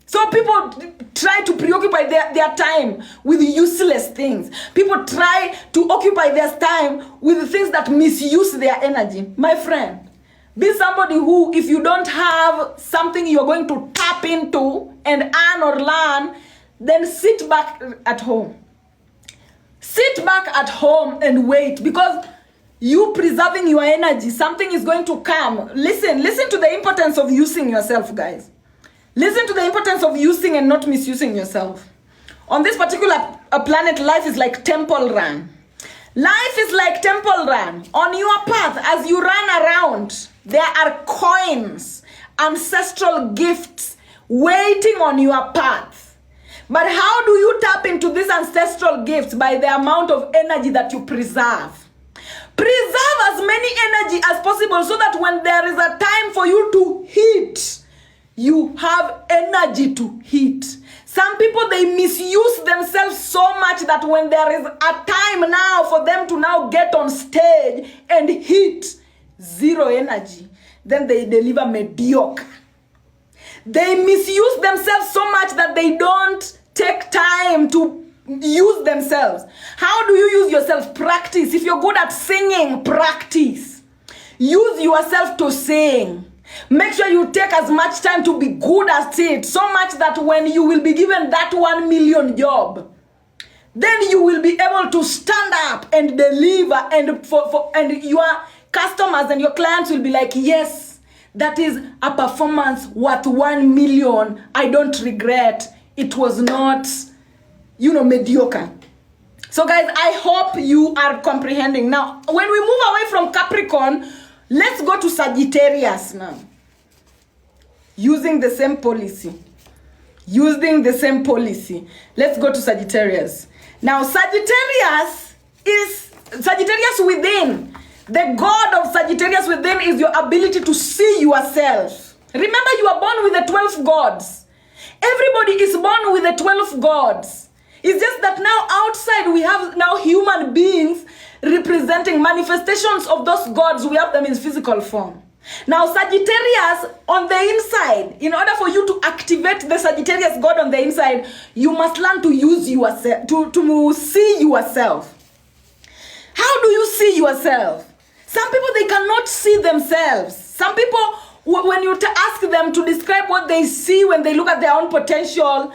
So people try to preoccupy their time with useless things. People try to occupy their time with things that misuse their energy. My friend, be somebody who, if you don't have something you're going to tap into and earn or learn, then sit back at home. Sit back at home and wait, because you preserving your energy, something is going to come. Listen to the importance of using yourself, guys. Listen to the importance of using and not misusing yourself. On this particular planet, life is like temple run. Life is like temple run. On your path, as you run around, there are coins, ancestral gifts waiting on your path. But how do you tap into these ancestral gifts? By the amount of energy that you preserve. Preserve as many energy as possible so that when there is a time for you to hit, you have energy to hit. Some people, they misuse themselves so much that when there is a time now for them to now get on stage and hit, zero energy, then they deliver mediocre. They misuse themselves so much that they don't take time to use themselves. How do you use yourself? Practice. If you're good at singing, practice. Use yourself to sing. Make sure you take as much time to be good at it, so much that when you will be given that 1 million job, then you will be able to stand up and deliver, and your customers and your clients will be like, yes, that is a performance worth 1 million. I don't regret. It was not, mediocre. So guys, I hope you are comprehending. Now, when we move away from Capricorn, let's go to Sagittarius now. Using the same policy. Let's go to Sagittarius. Now, Sagittarius within. The God of Sagittarius within is your ability to see yourself. Remember, you are born with the 12 gods. Everybody is born with the 12 gods. It's just that now outside we have now human beings representing manifestations of those gods. We have them in physical form. Now Sagittarius on the inside, in order for you to activate the Sagittarius God on the inside, you must learn to use yourself, to see yourself. How do you see yourself? Some people, they cannot see themselves. Some people, when you ask them to describe what they see when they look at their own potential,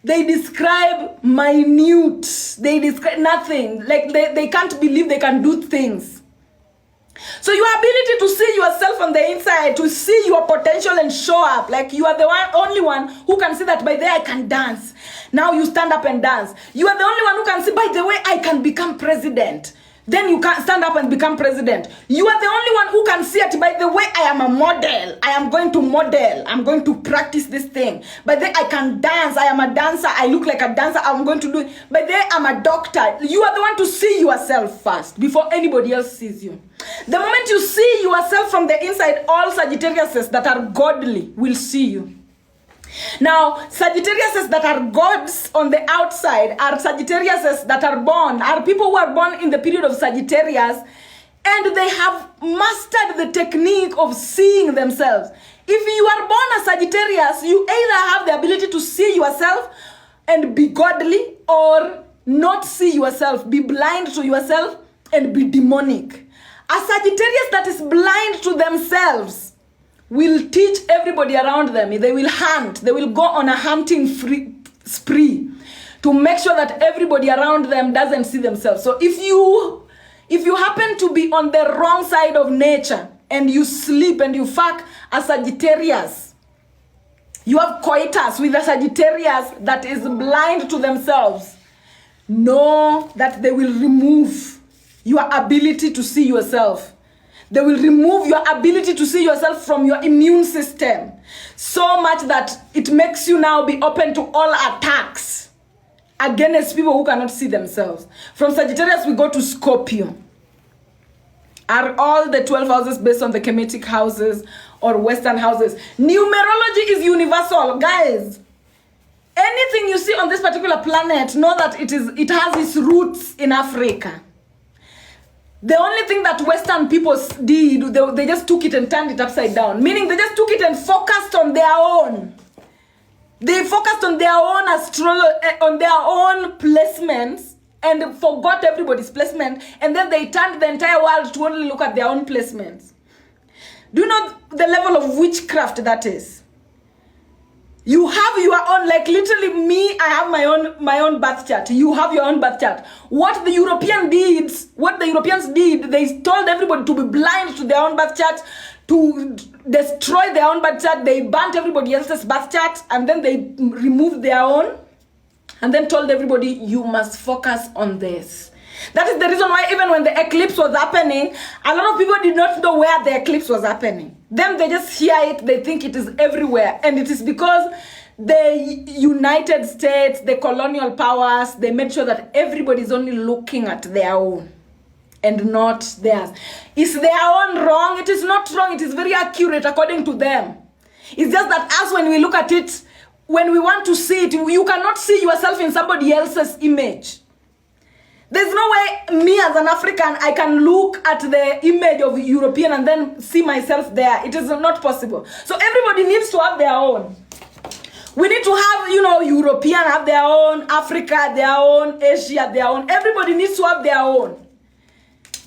they describe minute. They describe nothing. Like they can't believe they can do things. So your ability to see yourself on the inside, to see your potential and show up, like you are the only one who can see that by the way I can dance. Now you stand up and dance. You are the only one who can see by the way I can become president. Then you can stand up and become president. You are the only one who can see it. By the way, I am a model. I am going to model. I'm going to practice this thing. By the way, I can dance. I am a dancer. I look like a dancer. I'm going to do it. By the way, I'm a doctor. You are the one to see yourself first before anybody else sees you. The moment you see yourself from the inside, all Sagittariuses that are godly will see you. Now, Sagittariuses that are gods on the outside are Sagittariuses that are people who are born in the period of Sagittarius, and they have mastered the technique of seeing themselves. If you are born as Sagittarius, you either have the ability to see yourself and be godly, or not see yourself, be blind to yourself and be demonic. A Sagittarius that is blind to themselves will teach everybody around them. They will hunt. They will go on a hunting spree to make sure that everybody around them doesn't see themselves. So if you happen to be on the wrong side of nature and you sleep and you fuck a Sagittarius, you have coitus with a Sagittarius that is blind to themselves, know that they will remove your ability to see yourself. They will remove your ability to see yourself from your immune system so much that it makes you now be open to all attacks against people who cannot see themselves. From Sagittarius, we go to Scorpio. Are all the 12 houses based on the Kemetic houses or Western houses? Numerology is universal, guys. Anything you see on this particular planet, know that it has its roots in Africa. The only thing that Western people did, they just took it and turned it upside down. Meaning they just took it and focused on their own. They focused on their own on their own placements and forgot everybody's placement. And then they turned the entire world to only look at their own placements. Do you know the level of witchcraft that is? You have your own, like literally me, I have my own birth chart. You have your own birth chart. What the Europeans did, they told everybody to be blind to their own birth chart, to destroy their own birth chart. They burnt everybody else's birth chart, and then they removed their own, and then told everybody, you must focus on this. That is the reason why even when the eclipse was happening, a lot of people did not know where the eclipse was happening. Them, they just hear it, they think it is everywhere. And it is because the United States, the colonial powers, they made sure that everybody is only looking at their own and not theirs. Is their own wrong? It is not wrong. It is very accurate according to them. It's just that us, when we look at it, when we want to see it, you cannot see yourself in somebody else's image. There's no way me as an African, I can look at the image of European and then see myself there. It is not possible. So everybody needs to have their own. We need to have, European have their own, Africa their own, Asia their own. Everybody needs to have their own.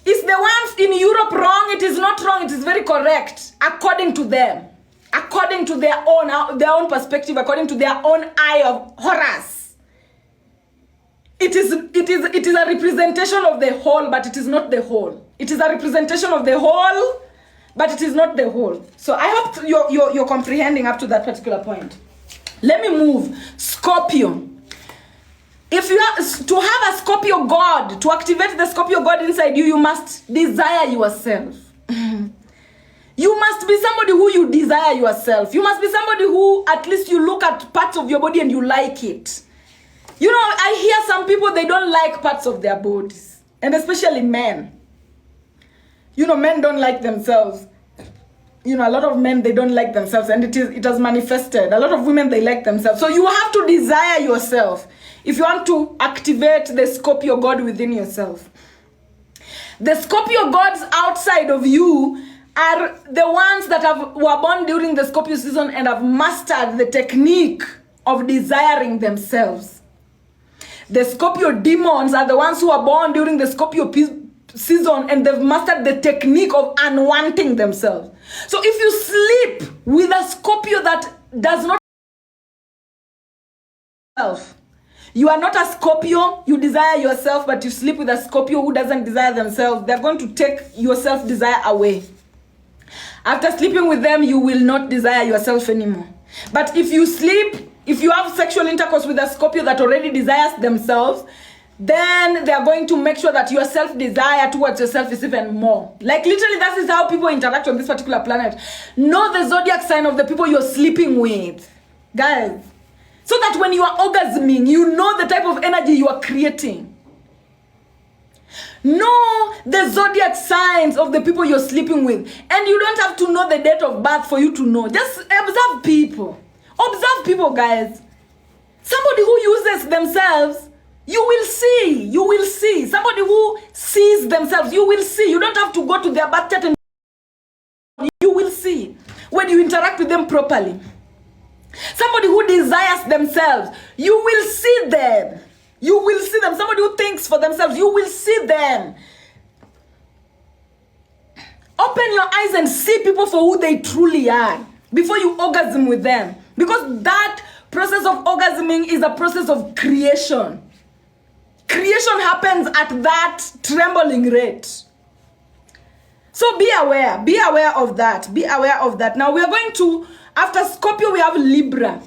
Is the ones in Europe wrong? It is not wrong. It is very correct according to them. According to their own perspective, according to their own eye of Horus. It is a representation of the whole, but it is not the whole. It is a representation of the whole, but it is not the whole. So I hope you're comprehending up to that particular point. Let me move. Scorpio. If you have to have a Scorpio God, to activate the Scorpio God inside you, you must desire yourself. You must be somebody who you desire yourself. You must be somebody who at least you look at parts of your body and you like it. I hear some people, they don't like parts of their bodies. And especially men. Men don't like themselves. A lot of men, they don't like themselves. And it has manifested. A lot of women, they like themselves. So you have to desire yourself if you want to activate the Scorpio God within yourself. The Scorpio gods outside of you are the ones that were born during the Scorpio season and have mastered the technique of desiring themselves. The Scorpio demons are the ones who are born during the Scorpio season and they've mastered the technique of unwanting themselves. So if you sleep with a Scorpio that does not self, you are not a Scorpio, you desire yourself, but you sleep with a Scorpio who doesn't desire themselves, they're going to take your self-desire away. After sleeping with them, you will not desire yourself anymore. But if you have sexual intercourse with a Scorpio that already desires themselves, then they are going to make sure that your self-desire towards yourself is even more. Like literally, that is how people interact on this particular planet. Know the zodiac sign of the people you're sleeping with, guys. So that when you are orgasming, you know the type of energy you are creating. Know the zodiac signs of the people you're sleeping with. And you don't have to know the date of birth for you to know. Just observe people. Observe people, guys. Somebody who uses themselves, you will see. You will see. Somebody who sees themselves, you will see. You don't have to go to their birth chart and you will see when you interact with them properly. Somebody who desires themselves, you will see them. You will see them. Somebody who thinks for themselves, you will see them. Open your eyes and see people for who they truly are before you orgasm with them. Because that process of orgasming is a process of creation. Creation happens at that trembling rate. So be aware of that. Be aware of that. Now we are going to, after Scorpio, we have Libra.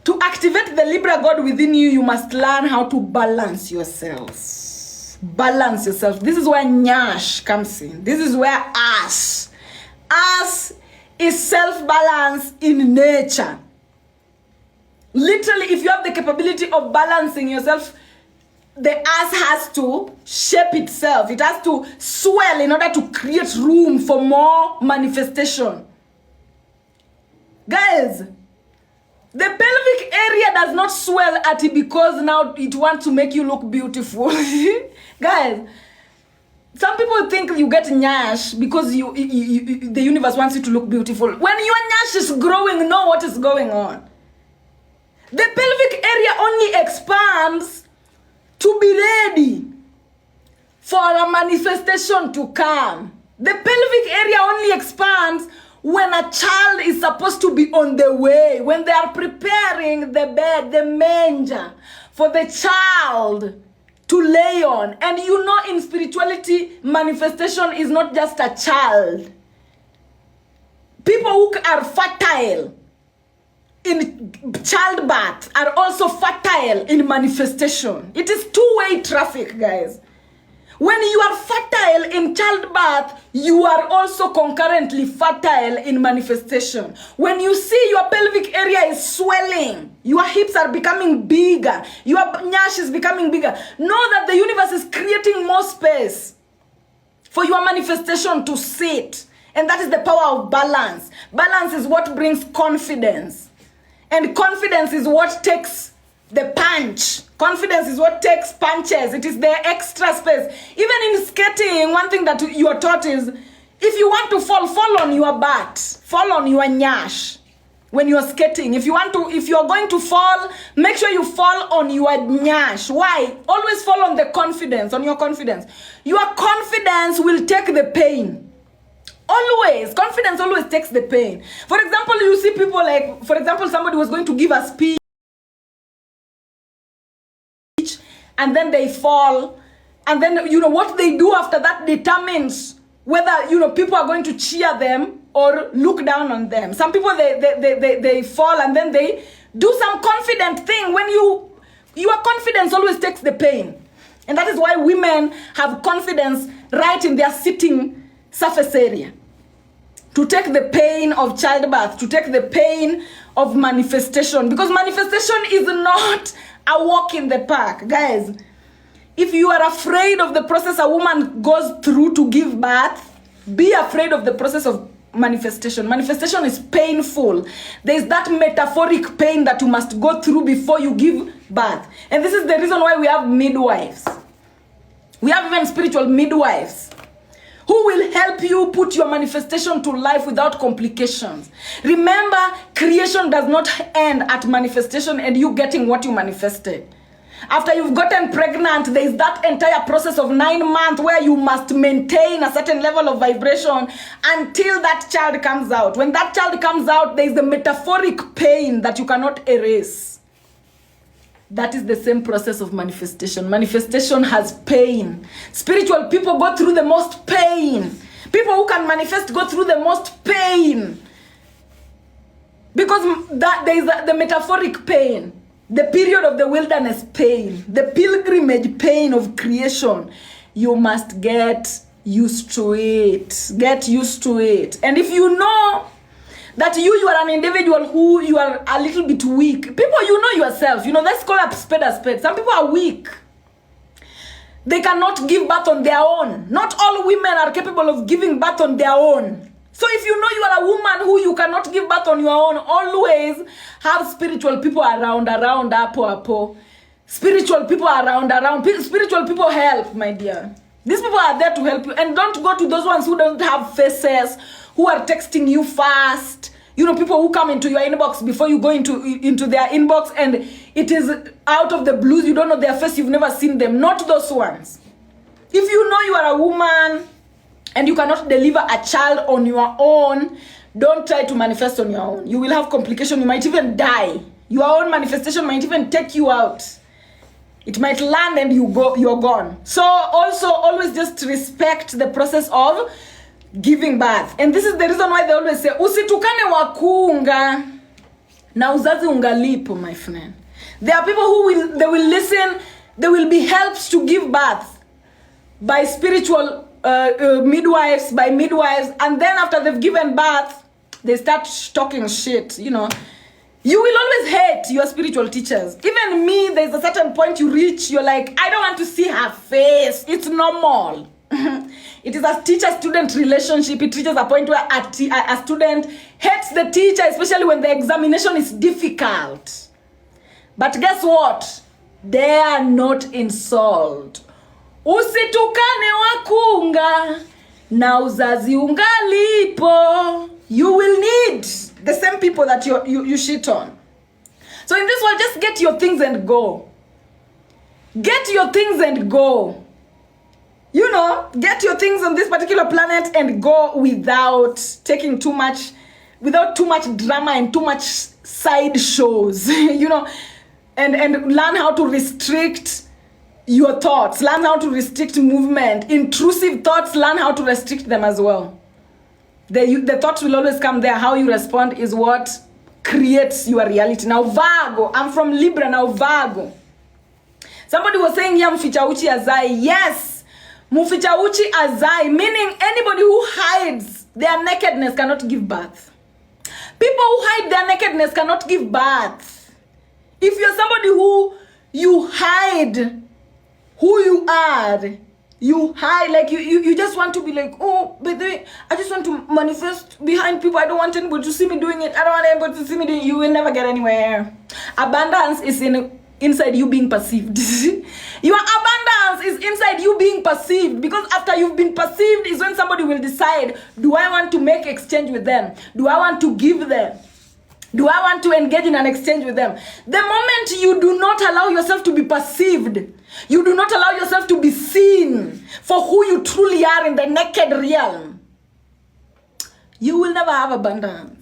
To activate the Libra God within you, you must learn how to balance yourself. Balance yourself. This is where Nyar comes in. This is where As is self-balance in nature. Literally, if you have the capability of balancing yourself, the ass has to shape itself. It has to swell in order to create room for more manifestation. Guys, The pelvic area does not swell at it because now it wants to make you look beautiful. Guys, some people think you get nyash because the universe wants you to look beautiful. When your nyash is growing, know what is going on. The pelvic area only expands to be ready for a manifestation to come. The pelvic area only expands when a child is supposed to be on the way, when they are preparing the bed, the manger, for the child to lay on. And you know, in spirituality, manifestation is not just a child. People who are fertile in childbirth are also fertile in manifestation. It is two-way traffic, guys. When you are fertile in childbirth, you are also concurrently fertile in manifestation. When you see your pelvic area is swelling, your hips are becoming bigger, your nyash is becoming bigger, know that the universe is creating more space for your manifestation to sit. And that is the power of balance. Balance is what brings confidence. And confidence is what takes the punch. Confidence is what takes punches. It is the extra space. Even in skating, one thing that you are taught is, if you want to fall, fall on your butt. Fall on your nyash. When you are skating, if you are going to fall, make sure you fall on your nyash. Why? Always fall on the confidence, on your confidence. Your confidence will take the pain. Always. Confidence always takes the pain. For example, you see people like, for example, somebody was going to give a speech and then they fall. And then, you know, what they do after that determines whether, you know, people are going to cheer them or look down on them. Some people, they fall and then they do some confident thing. When your confidence always takes the pain. And that is why women have confidence right in their sitting surface area, to take the pain of childbirth, to take the pain of manifestation, because manifestation is not a walk in the park. Guys, if you are afraid of the process a woman goes through to give birth, be afraid of the process of manifestation. Manifestation is painful. There is that metaphoric pain that you must go through before you give birth. And this is the reason why we have midwives. We have even spiritual midwives who will help you put your manifestation to life without complications. Remember, creation does not end at manifestation and you getting what you manifested. After you've gotten pregnant, there is that entire process of 9 months where you must maintain a certain level of vibration until that child comes out. When that child comes out, there is the metaphoric pain that you cannot erase. That is the same process of manifestation. Manifestation has pain. Spiritual people go through the most pain. People who can manifest go through the most pain. Because there is the metaphoric pain. The period of the wilderness pain. The pilgrimage pain of creation. You must get used to it. Get used to it. And if you know that you are an individual who you are a little bit weak. People, you know yourself. You know, let's call up spade a spade. Some people are weak. They cannot give birth on their own. Not all women are capable of giving birth on their own. So if you know you are a woman who you cannot give birth on your own, always have spiritual people around, apo. Spiritual people around. Spiritual people help, my dear. These people are there to help you. And don't go to those ones who don't have faces, who are texting you fast. You know, people who come into your inbox before you go into their inbox and it is out of the blues. You don't know their face. You've never seen them. Not those ones. If you know you are a woman and you cannot deliver a child on your own, don't try to manifest on your own. You will have complication. You might even die. Your own manifestation might even take you out. It might land and you're gone. So also always just respect the process of giving birth. And this is the reason why they always say, usitukane wakunga na uzazi ungalipo, my friend. There are people who will listen, they will be helped to give birth by spiritual midwives, and then after they've given birth, they start talking shit, you know. You will always hate your spiritual teachers. Even me, there's a certain point you reach, you're like, I don't want to see her face. It's normal. It is a teacher-student relationship. It reaches a point where a student hates the teacher, especially when the examination is difficult. But guess what? They are not insult. Usitukane wakunga na uzazi ungalipo. You will need the same people that you shit on. So in this world, just get your things and go. Get your things and go. You know, get your things on this particular planet and go without taking too much, without too much drama and too much side shows. You know, and learn how to restrict your thoughts. Learn how to restrict movement. Intrusive thoughts, learn how to restrict them as well. The thoughts will always come there. How you respond is what creates your reality. Now, Virgo. I'm from Libra. Now, Virgo. Somebody was saying, yeah, mficha uchi azai. Yes, mficha uchi azai, meaning anybody who hides their nakedness cannot give birth. People who hide their nakedness cannot give birth. If you're somebody who you hide who you are, you hide, like you just want to be like, oh, but I just want to manifest behind people. I don't want anybody to see me doing it. I don't want anybody to see me doing it. You will never get anywhere. Abundance is inside you being perceived. Your abundance is inside you being perceived, because after you've been perceived is when somebody will decide, do I want to make exchange with them? Do I want to give them? Do I want to engage in an exchange with them? The moment you do not allow yourself to be perceived, you do not allow yourself to be seen for who you truly are in the naked realm, you will never have abundance.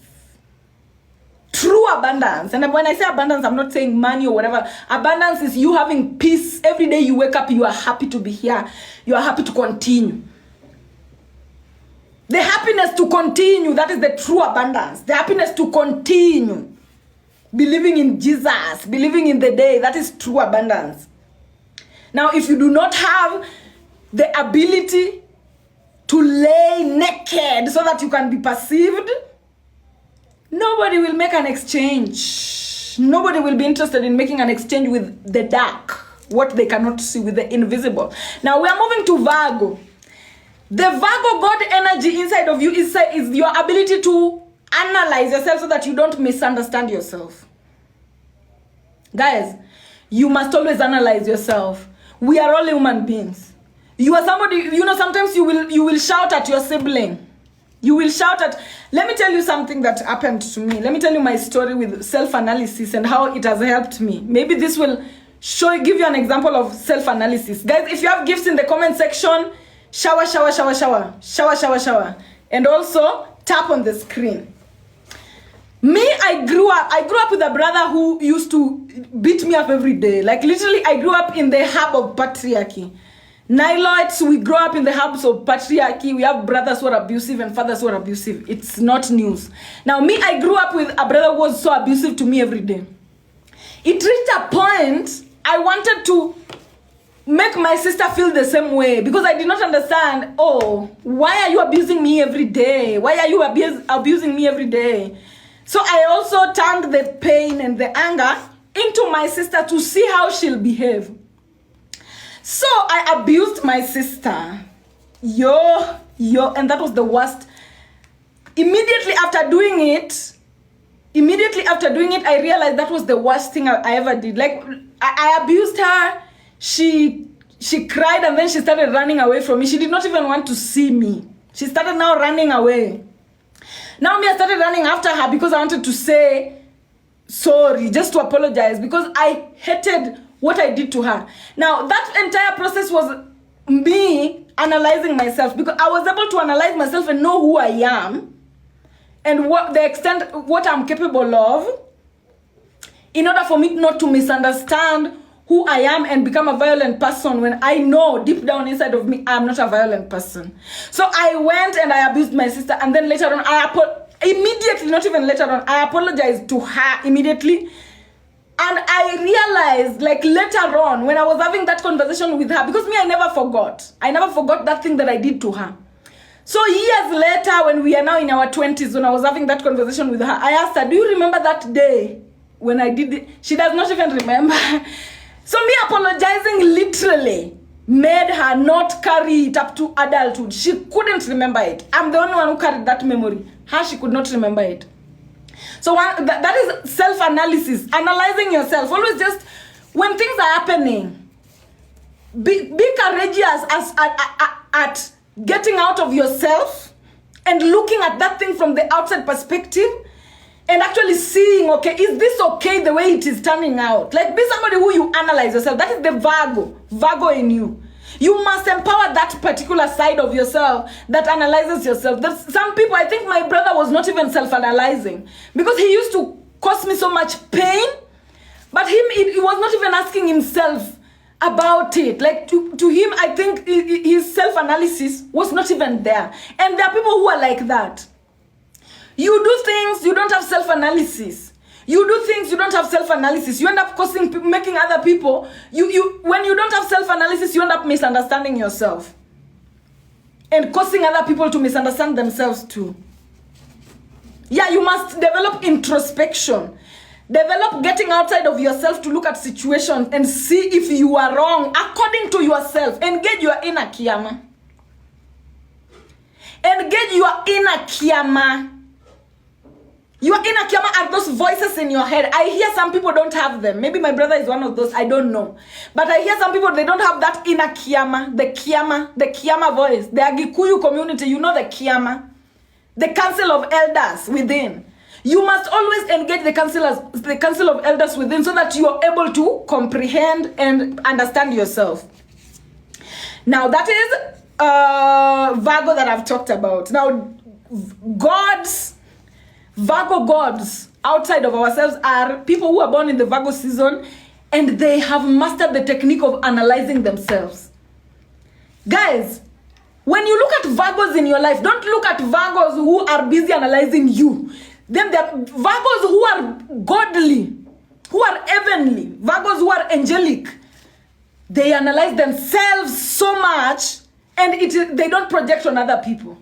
True abundance. And when I say abundance, I'm not saying money or whatever. Abundance is you having peace. Every day you wake up, you are happy to be here. You are happy to continue. The happiness to continue, that is the true abundance. The happiness to continue. Believing in Jesus, believing in the day, that is true abundance. Now, if you do not have the ability to lay naked so that you can be perceived, nobody will make an exchange. Nobody will be interested in making an exchange with the dark, what they cannot see, with the invisible. Now we are moving to Virgo. The Virgo God energy inside of you is your ability to analyze yourself so that you don't misunderstand yourself. Guys, you must always analyze yourself. We are all human beings. You are somebody, you know, sometimes you will shout at your sibling. You will shout at... Let me tell you something that happened to me. Let me tell you my story with self-analysis and how it has helped me. Maybe this will give you an example of self-analysis. Guys, if you have gifts in the comment section, shower. And also, tap on the screen. Me, I grew up with a brother who used to beat me up every day. Like literally, I grew up in the hub of patriarchy. Niloites, we grow up in the hubs of patriarchy. We have brothers who are abusive and fathers who are abusive. It's not news. Now, me, I grew up with a brother who was so abusive to me every day. It reached a point I wanted to make my sister feel the same way, because I did not understand, oh, why are you abusing me every day? Why are you abusing me every day? So I also turned the pain and the anger into my sister to see how she'll behave. So I abused my sister. And that was the worst. Immediately after doing it, I realized that was the worst thing I ever did. Like, I abused her. She cried and then she started running away from me. She did not even want to see me. She started now running away. Now me, I started running after her because I wanted to say sorry, just to apologize, because I hated what I did to her. Now, that entire process was me analyzing myself, because I was able to analyze myself and know who I am and what I'm capable of, in order for me not to misunderstand who I am and become a violent person, when I know deep down inside of me I'm not a violent person. So I went and I abused my sister, and then later on I apologized to her immediately. And I realized, like, later on, when I was having that conversation with her, because me, I never forgot that thing that I did to her. So years later, when we are now in our 20s, when I was having that conversation with her, I asked her, do you remember that day when I did it? She does not even remember. So me apologizing literally made her not carry it up to adulthood. She couldn't remember it. I'm the only one who carried that memory. She could not remember it. So that is self-analysis, analyzing yourself. Always just, when things are happening, be courageous at getting out of yourself and looking at that thing from the outside perspective and actually seeing, okay, is this okay the way it is turning out? Like, be somebody who you analyze yourself. That is the Virgo in you. You must empower that particular side of yourself that analyzes yourself. There's some people, I think my brother was not even self-analyzing because he used to cause me so much pain, but he was not even asking himself about it. Like, to him, I think his self-analysis was not even there. And there are people who are like that. You do things, you don't have self-analysis. You do things, you don't have self-analysis. You end up making other people, when you don't have self-analysis, you end up misunderstanding yourself. And causing other people to misunderstand themselves too. Yeah, you must develop introspection. Develop getting outside of yourself to look at situations and see if you are wrong according to yourself. Engage your inner Kiyama. Engage your inner Kiyama. Your inner Kiyama are those voices in your head. I hear some people don't have them. Maybe my brother is one of those. I don't know. But I hear some people, they don't have that inner Kiyama. The Kiyama voice. The Agikuyu community, you know the Kiyama. The council of elders within. You must always engage the council of elders within so that you are able to comprehend and understand yourself. Now that is Virgo that I've talked about. Now Virgo gods outside of ourselves are people who are born in the Virgo season and they have mastered the technique of analyzing themselves. Guys, when you look at Virgos in your life, don't look at Virgos who are busy analyzing you. Then there are Virgos who are godly, who are heavenly, Virgos who are angelic. They analyze themselves so much and they don't project on other people.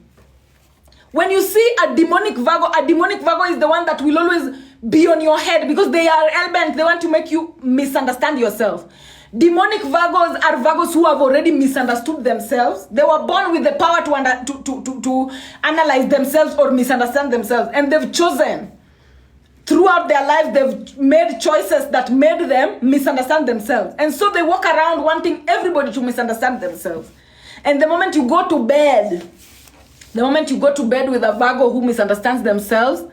When you see a demonic Virgo is the one that will always be on your head because they are hell-bent. They want to make you misunderstand yourself. Demonic Virgos are Virgos who have already misunderstood themselves. They were born with the power to analyze themselves or misunderstand themselves. And they've chosen. Throughout their life, they've made choices that made them misunderstand themselves. And so they walk around wanting everybody to misunderstand themselves. And the moment you go to bed with a Virgo who misunderstands themselves,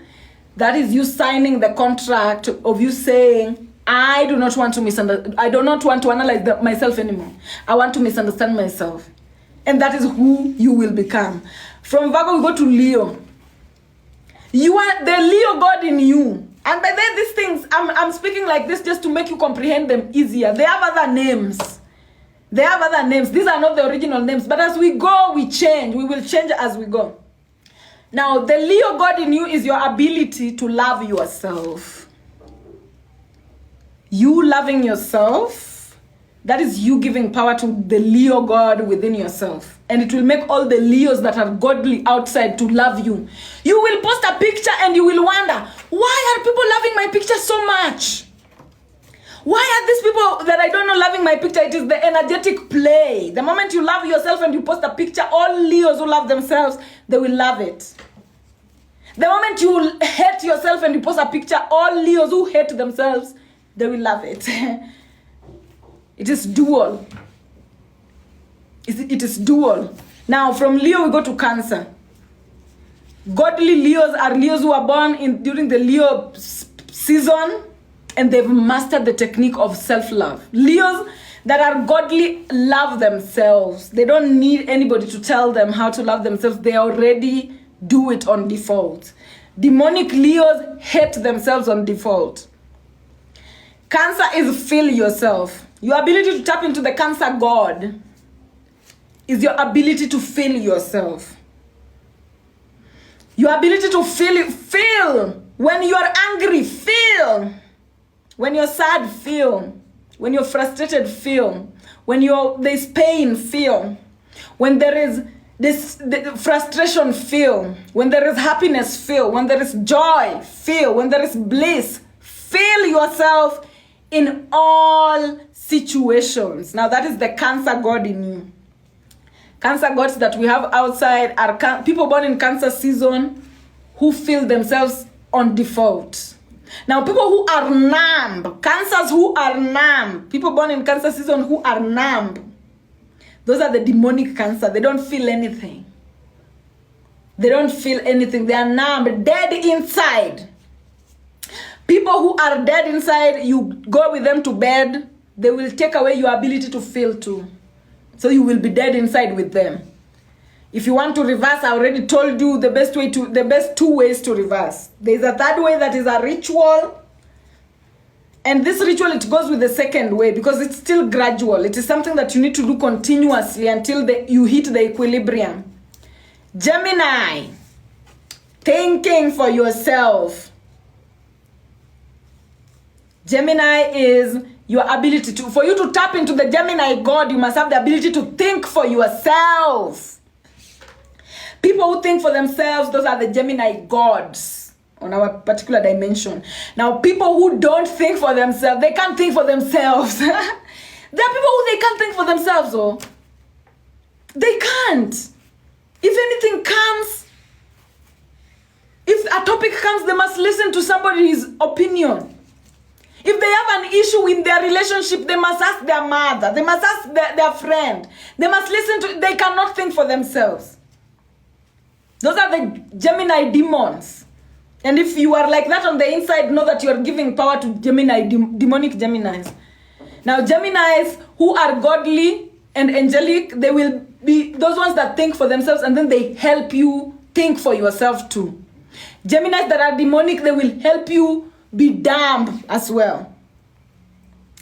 that is you signing the contract of you saying, I do not want to analyze myself anymore. I want to misunderstand myself. And that is who you will become. From Virgo, we go to Leo. You are the Leo God in you. And by then, these things, I'm speaking like this just to make you comprehend them easier. They have other names. These are not the original names. But as we go, we change. We will change as we go. Now, the Leo God in you is your ability to love yourself. You loving yourself, that is you giving power to the Leo God within yourself. And it will make all the Leos that are godly outside to love you. You will post a picture and you will wonder, why are people loving my picture so much? Why are these people that I don't know loving my picture? It is the energetic play. The moment you love yourself and you post a picture, all Leos who love themselves, they will love it. The moment you hate yourself and you post a picture, all Leos who hate themselves, they will love it. It is dual. It is dual. Now, from Leo, we go to Cancer. Godly Leos are Leos who are born during the Leo season, and they've mastered the technique of self-love. Leos that are godly love themselves. They don't need anybody to tell them how to love themselves. They already do it on default. Demonic Leos hate themselves on default. Cancer is feel yourself. Your ability to tap into the Cancer God is your ability to feel yourself. Your ability to feel. When you are angry, feel. When you're sad, feel. When you're frustrated, feel. When there's pain, feel. When there is the frustration, feel. When there is happiness, feel. When there is joy, feel. When there is bliss, feel yourself in all situations. Now that is the Cancer God in you. Cancer gods that we have outside are people born in Cancer season who feel themselves on default. Now, people who are numb, Cancers who are numb, people born in Cancer season who are numb, those are the demonic Cancer. They don't feel anything. They don't feel anything. They are numb, dead inside. People who are dead inside, you go with them to bed, they will take away your ability to feel too. So you will be dead inside with them. If you want to reverse, I already told you the best 2 ways to reverse. There's a third way that is a ritual. And this ritual, it goes with the second way because it's still gradual. It is something that you need to do continuously until you hit the equilibrium. Gemini, thinking for yourself. Gemini is your ability to, for you to tap into the Gemini God, you must have the ability to think for yourself. People who think for themselves, those are the Gemini gods on our particular dimension. Now, people who don't think for themselves, they can't think for themselves. There are people who they can't think for themselves, oh. They can't. If anything comes, if a topic comes, they must listen to somebody's opinion. If they have an issue in their relationship, they must ask their mother. They must ask their friend. They must listen to, they cannot think for themselves. Those are the Gemini demons. And if you are like that on the inside, know that you are giving power to Gemini, demonic Geminis. Now, Geminis who are godly and angelic, they will be those ones that think for themselves and then they help you think for yourself too. Geminis that are demonic, they will help you be dumb as well.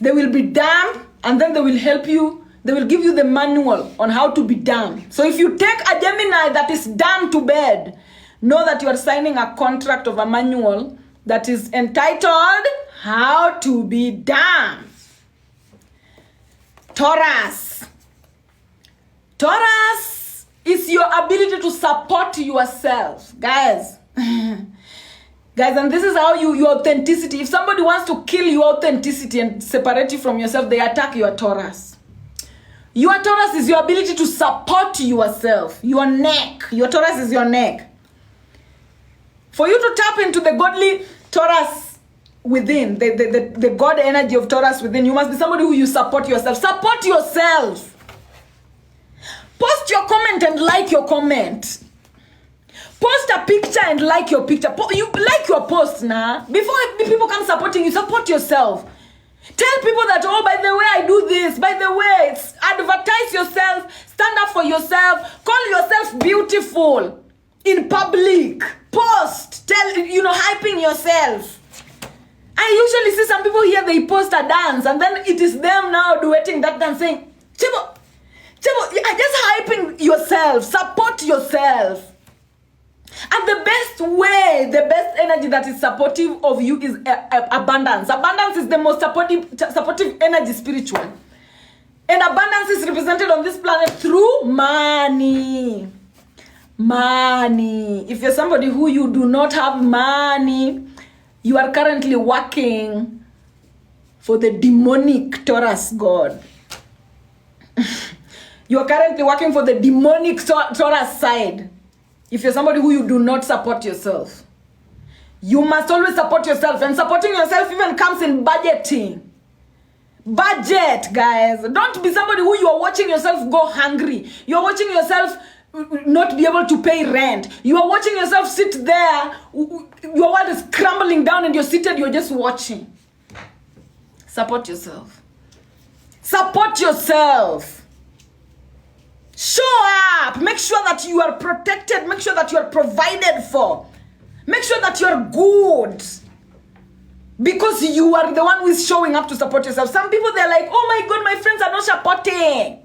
They will be dumb and then they will help you. They will give you the manual on how to be dumb. So if you take a Gemini that is dumb to bed, know that you are signing a contract of a manual that is entitled How to Be Dumb. Taurus. Taurus is your ability to support yourself. Guys, and this is how your authenticity, if somebody wants to kill your authenticity and separate you from yourself, they attack your Taurus. Your Taurus is your ability to support yourself, your neck. Your Taurus is your neck. For you to tap into the godly Taurus within, the God energy of Taurus within, you must be somebody who you support yourself. Support yourself. Post your comment and like your comment. Post a picture and like your picture. You like your post now. Before people come supporting you, support yourself. Tell people that, oh, by the way, I do this. By the way, advertise yourself. Stand up for yourself. Call yourself beautiful in public. Post. Tell, hyping yourself. I usually see some people here, they post a dance and then it is them now duetting that dance saying, Chebo, just hyping yourself. Support yourself. And the best way, the best energy that is supportive of you is abundance. Abundance is the most supportive energy spiritual. And abundance is represented on this planet through money. Money. If you're somebody who you do not have money, you are currently working for the demonic Taurus God. You are currently working for the demonic Taurus side. If you're somebody who you do not support yourself, you must always support yourself. And supporting yourself even comes in budgeting. Budget, guys. Don't be somebody who you are watching yourself go hungry. You're watching yourself not be able to pay rent. You are watching yourself sit there. Your world is crumbling down and you're seated, you're just watching. Support yourself. Support yourself. Show up. Make sure that you are protected. Make sure that you are provided for. Make sure that you are good. Because you are the one who is showing up to support yourself. Some people, they're like, oh my God, my friends are not supporting.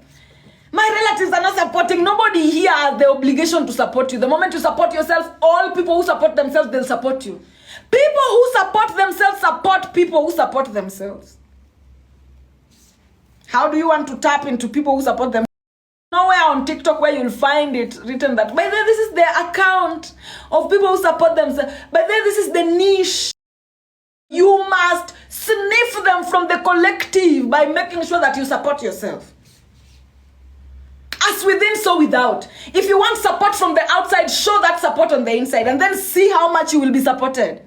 My relatives are not supporting. Nobody here has the obligation to support you. The moment you support yourself, all people who support themselves, they'll support you. People who support themselves support people who support themselves. How do you want to tap into people who support themselves? Nowhere on TikTok where you'll find it written that, by the way, this is the account of people who support themselves. By the way, this is the niche You must sniff them from the collective by making sure that you support yourself. As within, so without. If you want support from the outside, show that support on the inside and then see how much you will be supported.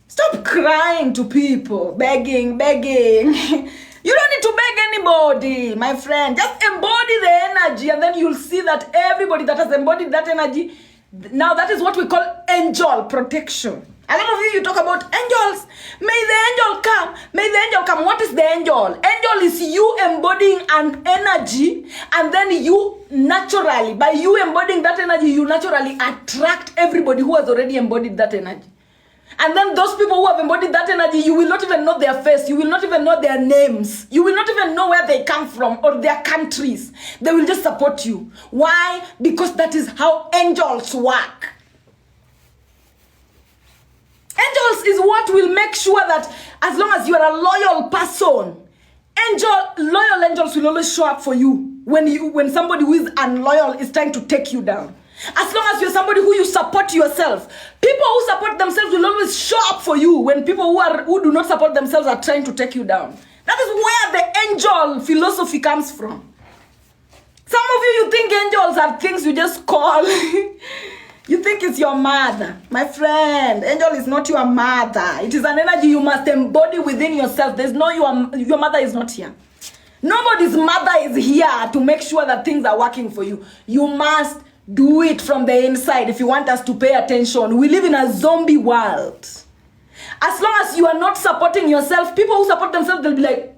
Stop crying to people, begging. You don't need to beg anybody, my friend. Just embody the energy and then you'll see that everybody that has embodied that energy, now that is what we call angel protection. A lot of you talk about angels. May the angel come. May the angel come. What is the angel? Angel is you embodying an energy and then you naturally, by you embodying that energy, you naturally attract everybody who has already embodied that energy. And then those people who have embodied that energy, you will not even know their face. You will not even know their names. You will not even know where they come from or their countries. They will just support you. Why? Because that is how angels work. Angels is what will make sure that as long as you are a loyal person, loyal angels will always show up for you when somebody who is unloyal is trying to take you down. As long as you're somebody who you support yourself, people who support themselves will always show up for you when people who do not support themselves are trying to take you down. That is where the angel philosophy comes from. Some of you think angels are things you just call. You think it's your mother. My friend, angel is not your mother. It is an energy you must embody within yourself. There's no your mother is not here. Nobody's mother is here to make sure that things are working for you. You must do it from the inside if you want us to pay attention. We live in a zombie world. As long as you are not supporting yourself, people who support themselves, they'll be like,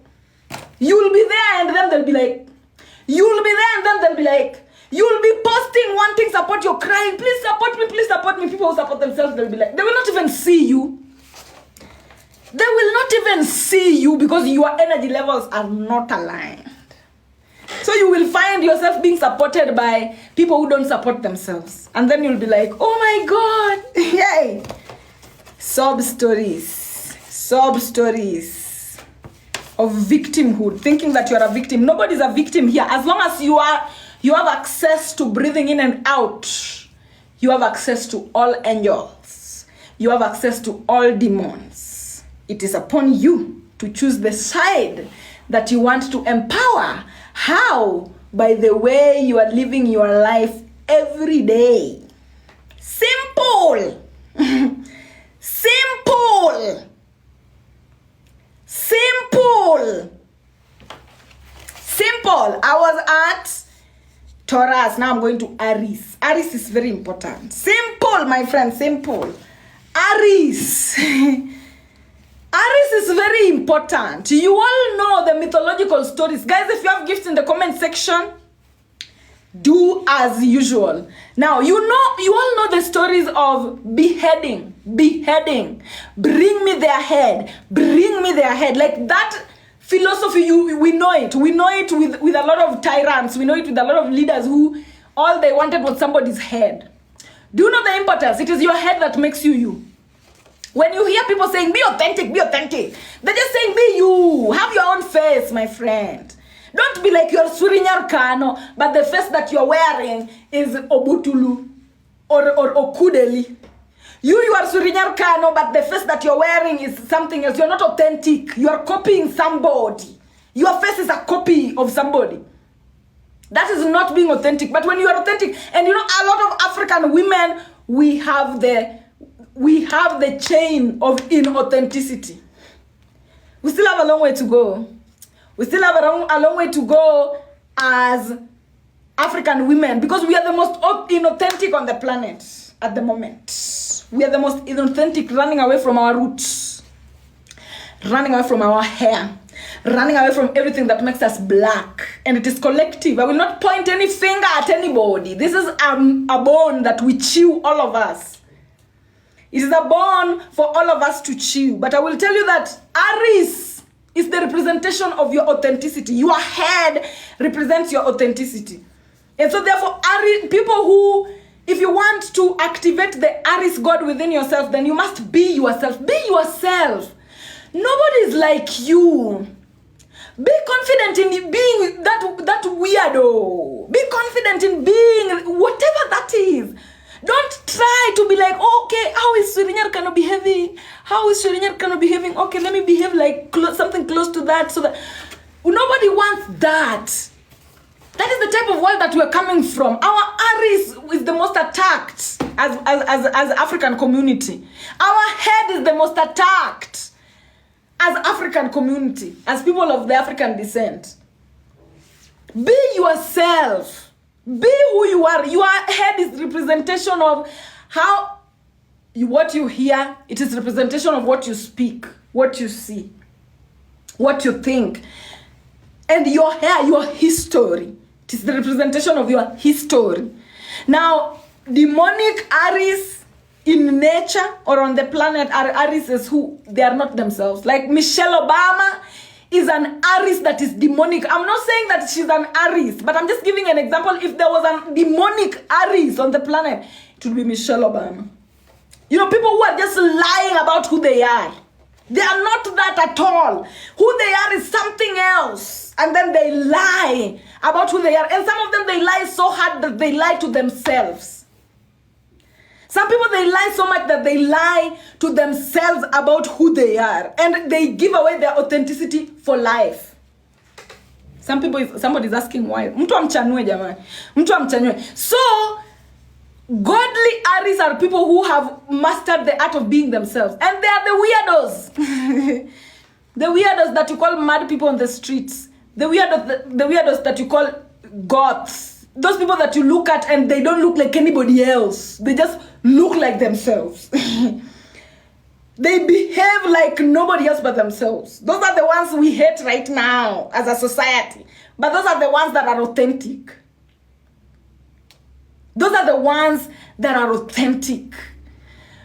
you'll be there, and then they'll be like, you'll be there, and then they'll be like, you'll be posting wanting support, you're crying, please support me, please support me. People who support themselves, they'll be like, they will not even see you. They will not even see you because your energy levels are not aligned. So you will find yourself being supported by people who don't support themselves. And then you'll be like, oh my God, yay. Sob stories of victimhood, thinking that you're a victim. Nobody's a victim here. As long as you have access to breathing in and out, you have access to all angels. You have access to all demons. It is upon you to choose the side that you want to empower. How? By the way you are living your life every day. Simple. Simple. I was at Taurus. Now I'm going to Aries. Aries is very important. Simple, my friend. Simple. Aries. Aries is very important. You all know the mythological stories. Guys, if you have gifts in the comment section, do as usual. Now, you all know the stories of beheading. Bring me their head. Like that philosophy, we know it. We know it with a lot of tyrants. We know it with a lot of leaders who all they wanted was somebody's head. Do you know the importance? It is your head that makes you. When you hear people saying, be authentic, they're just saying, be you. Have your own face, my friend. Don't be like you're Swiri Nyar Kano, but the face that you're wearing is Obutulu or Okudeli. You are Swiri Nyar Kano, but the face that you're wearing is something else. You're not authentic. You're copying somebody. Your face is a copy of somebody. That is not being authentic. But when you are authentic, and a lot of African women, we have the chain of inauthenticity. We still have a long way to go. We still have a long way to go as African women because we are the most inauthentic on the planet at the moment. We are the most inauthentic, running away from our roots, running away from our hair, running away from everything that makes us black. And it is collective. I will not point any finger at anybody. This is a bone that we chew, all of us. It is a bone for all of us to chew. But I will tell you that Aries is the representation of your authenticity. Your head represents your authenticity. And so therefore, Aries, people who, if you want to activate the Aries God within yourself, then you must be yourself. Be yourself. Nobody is like you. Be confident in being that weirdo. Be confident in being whatever that is. Don't try to be like, okay, how is Nyar Kano behaving? How is Nyar Kano behaving? Okay, let me behave like something close to that, so that nobody wants that. That is the type of world that we are coming from. Our Aris is the most attacked as African community. Our head is the most attacked as African community, as people of the African descent. Be yourself. Be who you are. Your head is representation of what you hear. It is representation of what you speak, what you see, what you think. And your hair, your history. It is the representation of your history. Now, demonic Aries in nature or on the planet are Aries who they are not themselves. Like Michelle Obama is an Aries that is demonic. I'm not saying that she's an Aries, but I'm just giving an example. If there was a demonic Aries on the planet, it would be Michelle Obama. You know, people who are just lying about who they are. They are not that at all. Who they are is something else. And then they lie about who they are. And some of them, they lie so hard that they lie to themselves. Some people, they lie so much that they lie to themselves about who they are. And they give away their authenticity for life. Somebody's asking why. Mtu amchanue jamani. Mtu amchanue. So, godly Aries are people who have mastered the art of being themselves. And they are the weirdos. The weirdos that you call mad people on the streets. The weirdos that you call goths. Those people that you look at and they don't look like anybody else. They just look like themselves. They behave like nobody else but themselves. Those are the ones we hate right now as a society. But those are the ones that are authentic. Those are the ones that are authentic.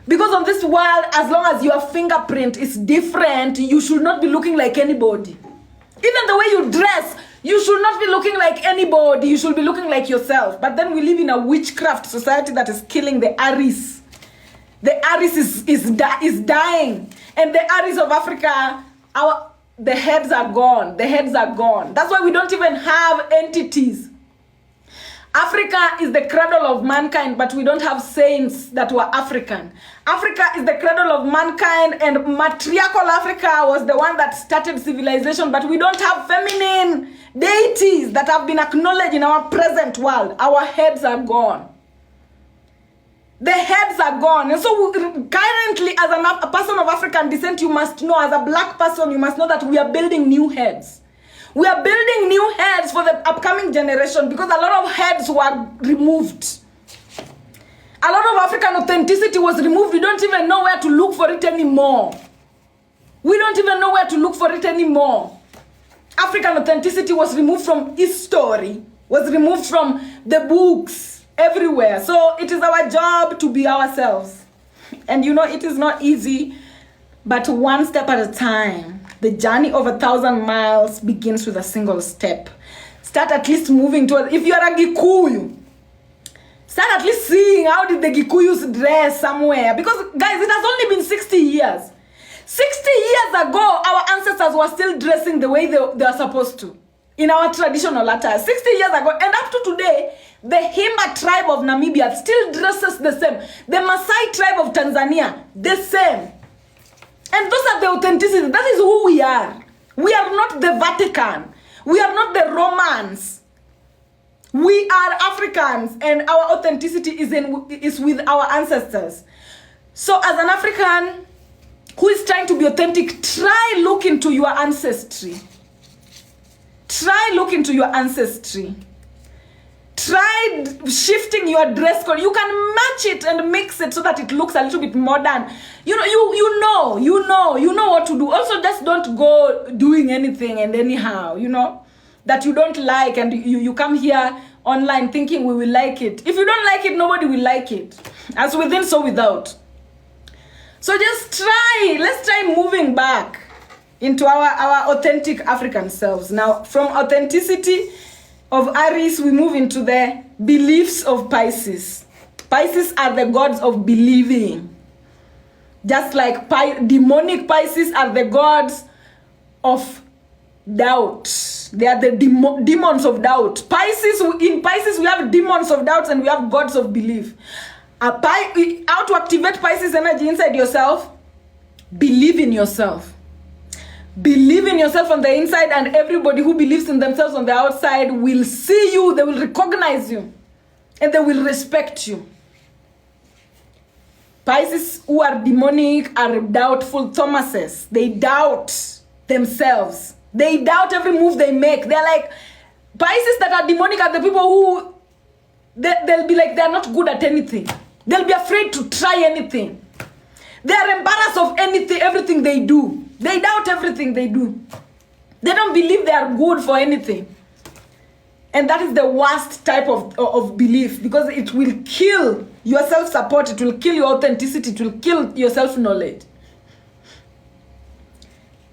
Because on this world, as long as your fingerprint is different, you should not be looking like anybody. Even the way you dress, you should not be looking like anybody. You should be looking like yourself. But then we live in a witchcraft society that is killing the Aries. The Aries is dying. And the Aries of Africa, the heads are gone. The heads are gone. That's why we don't even have entities. Africa is the cradle of mankind, but we don't have saints that were African. Africa is the cradle of mankind, and matriarchal Africa was the one that started civilization, but we don't have feminine deities that have been acknowledged in our present world. Our heads are gone. The heads are gone. And so currently, as a person of African descent, you must know, as a black person, you must know that we are building new heads. We are building new heads for the upcoming generation because a lot of heads were removed. A lot of African authenticity was removed. We don't even know where to look for it anymore. We don't even know where to look for it anymore. African authenticity was removed from history, was removed from the books, everywhere. So it is our job to be ourselves. And you know, it is not easy, but one step at a time. The journey of 1,000 miles begins with a single step. Start at least moving towards, if you are a Gikuyu, start at least seeing how did the Gikuyus dress somewhere. Because guys, it has only been 60 years. 60 years ago, our ancestors were still dressing the way they are supposed to. In our traditional attire. 60 years ago, and up to today, the Himba tribe of Namibia still dresses the same. The Maasai tribe of Tanzania, the same. And those are the authenticity. That is who we are. We are not the Vatican. We are not the Romans. We are Africans, and our authenticity is with our ancestors. So as an African who is trying to be authentic, try look into your ancestry. Try look into your ancestry. Try shifting your dress code. You can match it and mix it so that it looks a little bit modern. You know what to do. Also, just don't go doing anything and anyhow, that you don't like, and you come here online thinking we will like it. If you don't like it, nobody will like it. As within, so without. So just try. Let's try moving back into our authentic African selves. Now, from authenticity of Aries, we move into the beliefs of Pisces. Pisces are the gods of believing. Just like demonic Pisces are the gods of doubt. They are the demons of doubt. In Pisces, we have demons of doubt and we have gods of belief. How to activate Pisces energy inside yourself? Believe in yourself. Believe in yourself on the inside, and everybody who believes in themselves on the outside will see you, they will recognize you, and they will respect you. Pisces who are demonic are doubtful Thomases. They doubt themselves. They doubt every move they make. They're like, Pisces that are demonic are the people who, they'll be like, they're not good at anything. They'll be afraid to try anything. They are embarrassed of everything they do. They doubt everything they do. They don't believe they are good for anything. And that is the worst type of belief, because it will kill your self-support, it will kill your authenticity, it will kill your self-knowledge.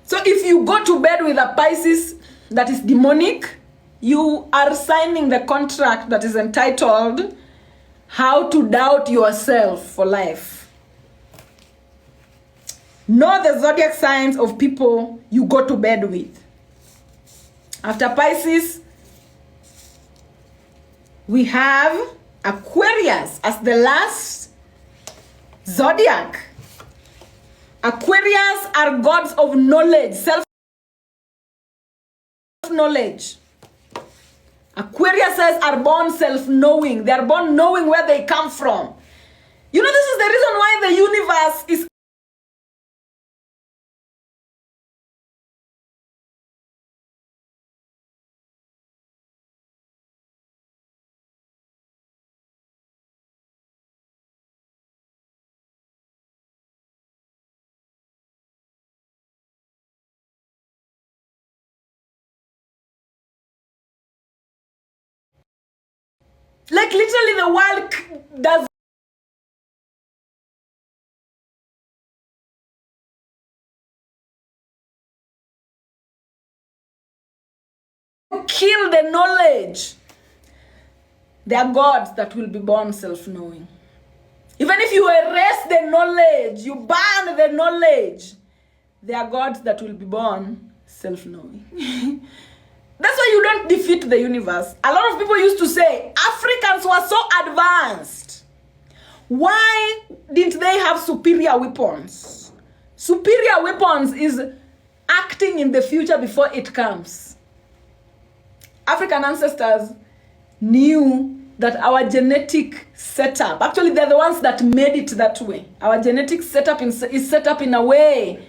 So if you go to bed with a Pisces that is demonic, you are signing the contract that is entitled How to Doubt Yourself for Life. Know the zodiac signs of people you go to bed with. After Pisces, we have Aquarius as the last zodiac. Aquarius are gods of knowledge, self-knowledge. Aquariuses are born self-knowing. They are born knowing where they come from. You know, this is the reason why the universe is like literally the world does kill the knowledge. There are gods that will be born self-knowing. Even if you erase the knowledge, you ban the knowledge, there are gods that will be born self-knowing. That's why you don't defeat the universe. A lot of people used to say, Africans were so advanced. Why didn't they have superior weapons? Superior weapons is acting in the future before it comes. African ancestors knew that our genetic setup, actually they're the ones that made it that way. Our genetic setup is set up in a way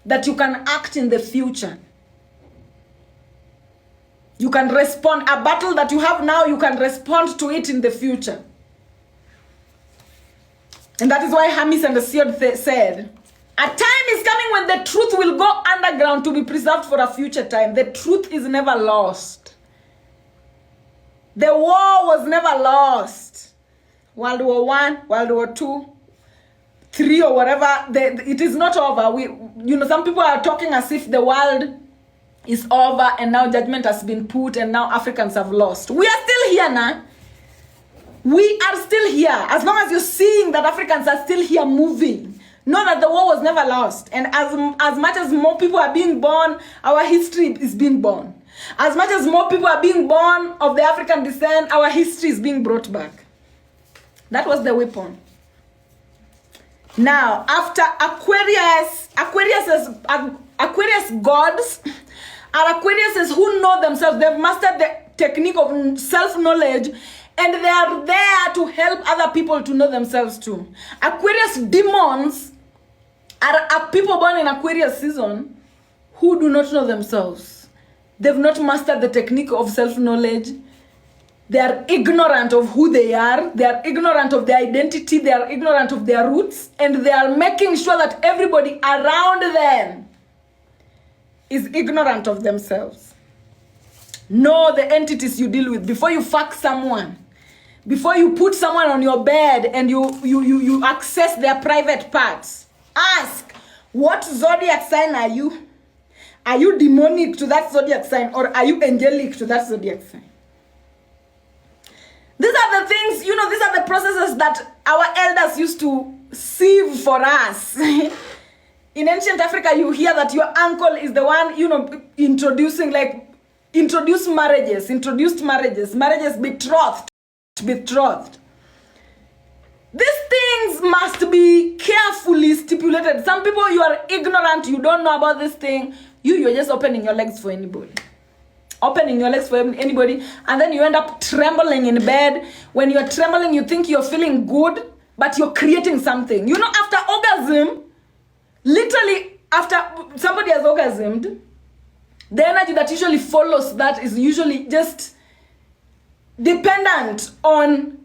that you can act in the future. You can respond. A battle that you have now, you can respond to it in the future. And that is why Hermes and Hesiod said, a time is coming when the truth will go underground to be preserved for a future time. The truth is never lost. The war was never lost. World War I, World War II, III or whatever, it is not over. Some people are talking as if the world is over and now judgment has been put and now Africans have lost. We are still here now. We are still here. As long as you're seeing that Africans are still here moving, know that the war was never lost. And as much as more people are being born, our history is being born. As much as more people are being born of the African descent, our history is being brought back. That was the weapon. Now, after Aquarius gods are Aquariuses who know themselves. They've mastered the technique of self-knowledge, and they are there to help other people to know themselves too. Aquarius demons are people born in Aquarius season who do not know themselves. They've not mastered the technique of self-knowledge. They are ignorant of who they are. They are ignorant of their identity. They are ignorant of their roots. And they are making sure that everybody around them is ignorant of themselves. Know the entities you deal with. Before you fuck someone, before you put someone on your bed and you access their private parts, ask, what zodiac sign are you? Are you demonic to that zodiac sign, or are you angelic to that zodiac sign? These are the things, these are the processes that our elders used to sieve for us. In ancient Africa, you hear that your uncle is the one, introduced marriages, betrothed. These things must be carefully stipulated. Some people, you are ignorant, you don't know about this thing. You're just opening your legs for anybody. Opening your legs for anybody, and then you end up trembling in bed. When you're trembling, you think you're feeling good, but you're creating something. You know, after orgasm, literally after somebody has orgasmed, the energy that usually follows that is usually just dependent on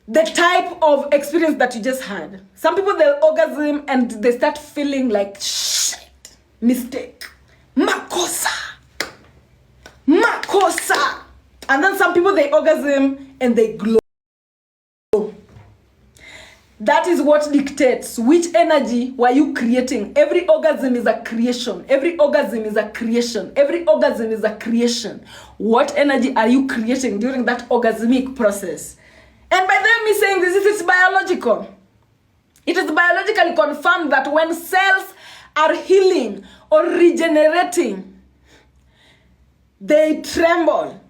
the type of experience that you just had. Some people, they'll orgasm and they start feeling like, shit, mistake, makosa. And then some people, they orgasm and they glow. That is what dictates which energy were you creating. Every orgasm is a creation. Every orgasm is a creation. Every orgasm is a creation. What energy are you creating during that orgasmic process? And by them me saying this, it is biological. It is biologically confirmed that when cells are healing or regenerating, they tremble.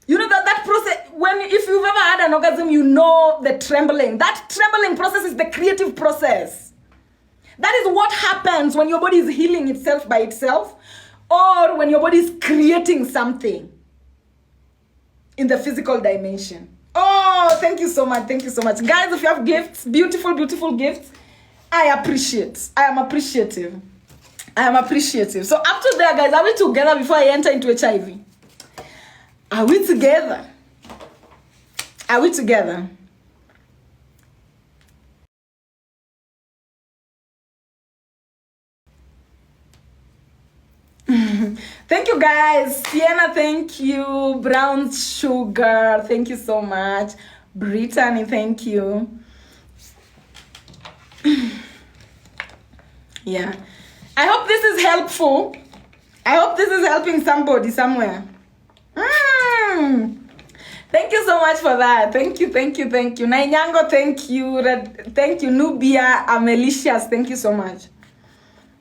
You know that process, if you've ever had an orgasm, you know the trembling. That trembling process is the creative process. That is what happens when your body is healing itself by itself, or when your body is creating something in the physical dimension. Oh, thank you so much. Thank you so much. Guys, if you have gifts, beautiful, beautiful gifts, I appreciate. I am appreciative. So up to there, guys, are we together before I enter into HIV? Are we together? Thank you, guys. Sienna, thank you. Brown Sugar, thank you so much. Brittany, thank you. Yeah. I hope this is helpful. I hope this is helping somebody somewhere. Thank you so much for that. Thank you. Nainyango, thank you. Thank you. Nubia, Amelicious, thank you so much.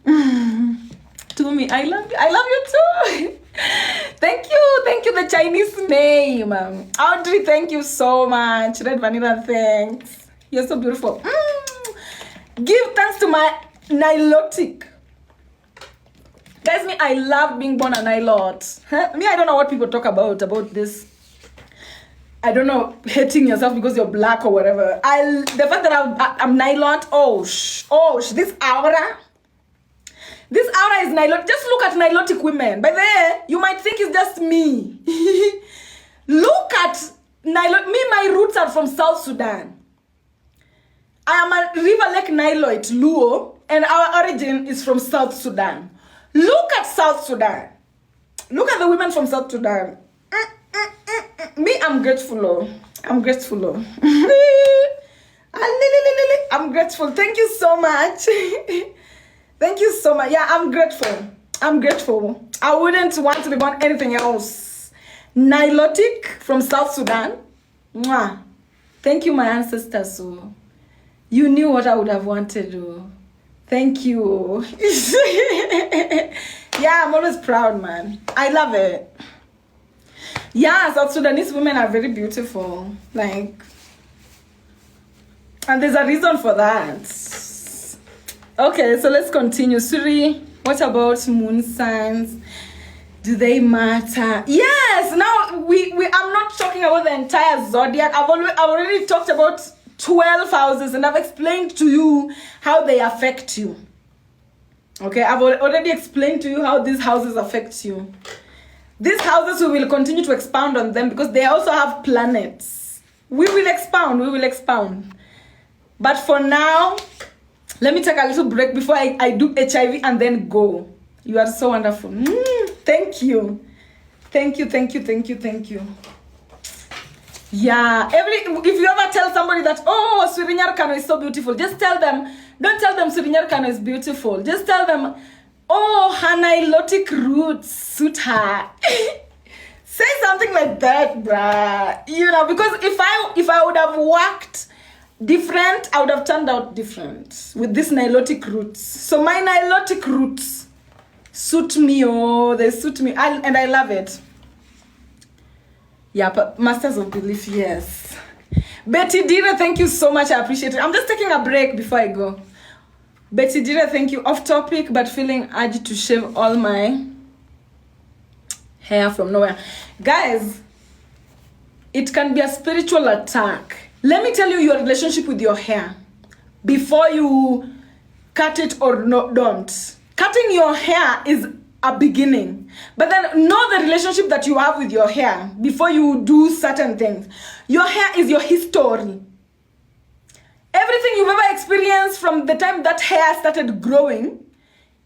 To me, I love you too. Thank you, the Chinese name. Audrey, thank you so much. Red Vanilla, thanks. You're so beautiful. Give thanks to my Nilotic. Guys, me, I love being born a Nilot. Me, I don't know what people talk about this. I don't know, hating yourself because you're black or whatever. The fact that I'm Nilot, this aura is Nilot. Just look at Nilotic women. By the way, you might think it's just me. Look at Nilot. Me, my roots are from South Sudan. I am a River Lake Niloit, Luo, and our origin is from South Sudan. Look at South Sudan. Look at the women from South Sudan. Me, I'm grateful. I'm grateful. Thank you so much. Thank you so much. Yeah, I'm grateful. I wouldn't want to be born anything else. Nilotic from South Sudan. Mwah. Thank you, my ancestors. So you knew what I would have wanted. Thank you. Yeah, I'm always proud, man. I love it. Yeah, South Sudanese women are very beautiful. And there's a reason for that. Okay, so let's continue. Swiri, what about moon signs? Do they matter? Yes. Now I'm not talking about the entire zodiac. I've already talked about 12 houses, and I've explained to you how they affect you. Okay, I've already explained to you how these houses affect you. These houses, we will continue to expound on them because they also have planets. We will expound. But for now, let me take a little break before I do HIV and then go. You are so wonderful. Thank you. Yeah, if you ever tell somebody that, oh, Swiri Nyar Kano is so beautiful, just tell them, don't tell them Swiri Nyar Kano is beautiful. Just tell them, oh, her Nilotic roots suit her. Say something like that, bruh. You know, because if I would have worked different, I would have turned out different with this Nilotic roots. So my Nilotic roots suit me, they suit me, and I love it. Yeah, but masters of belief, yes. Betty Dira, thank you so much. I appreciate it. I'm just taking a break before I go. Betty Dira, thank you. Off topic, but feeling urged to shave all my hair from nowhere. Guys, it can be a spiritual attack. Let me tell you your relationship with your hair before you cut it or don't. Cutting your hair is a beginning, but then know the relationship that you have with your hair before you do certain things. Your hair is your history. Everything you've ever experienced from the time that hair started growing,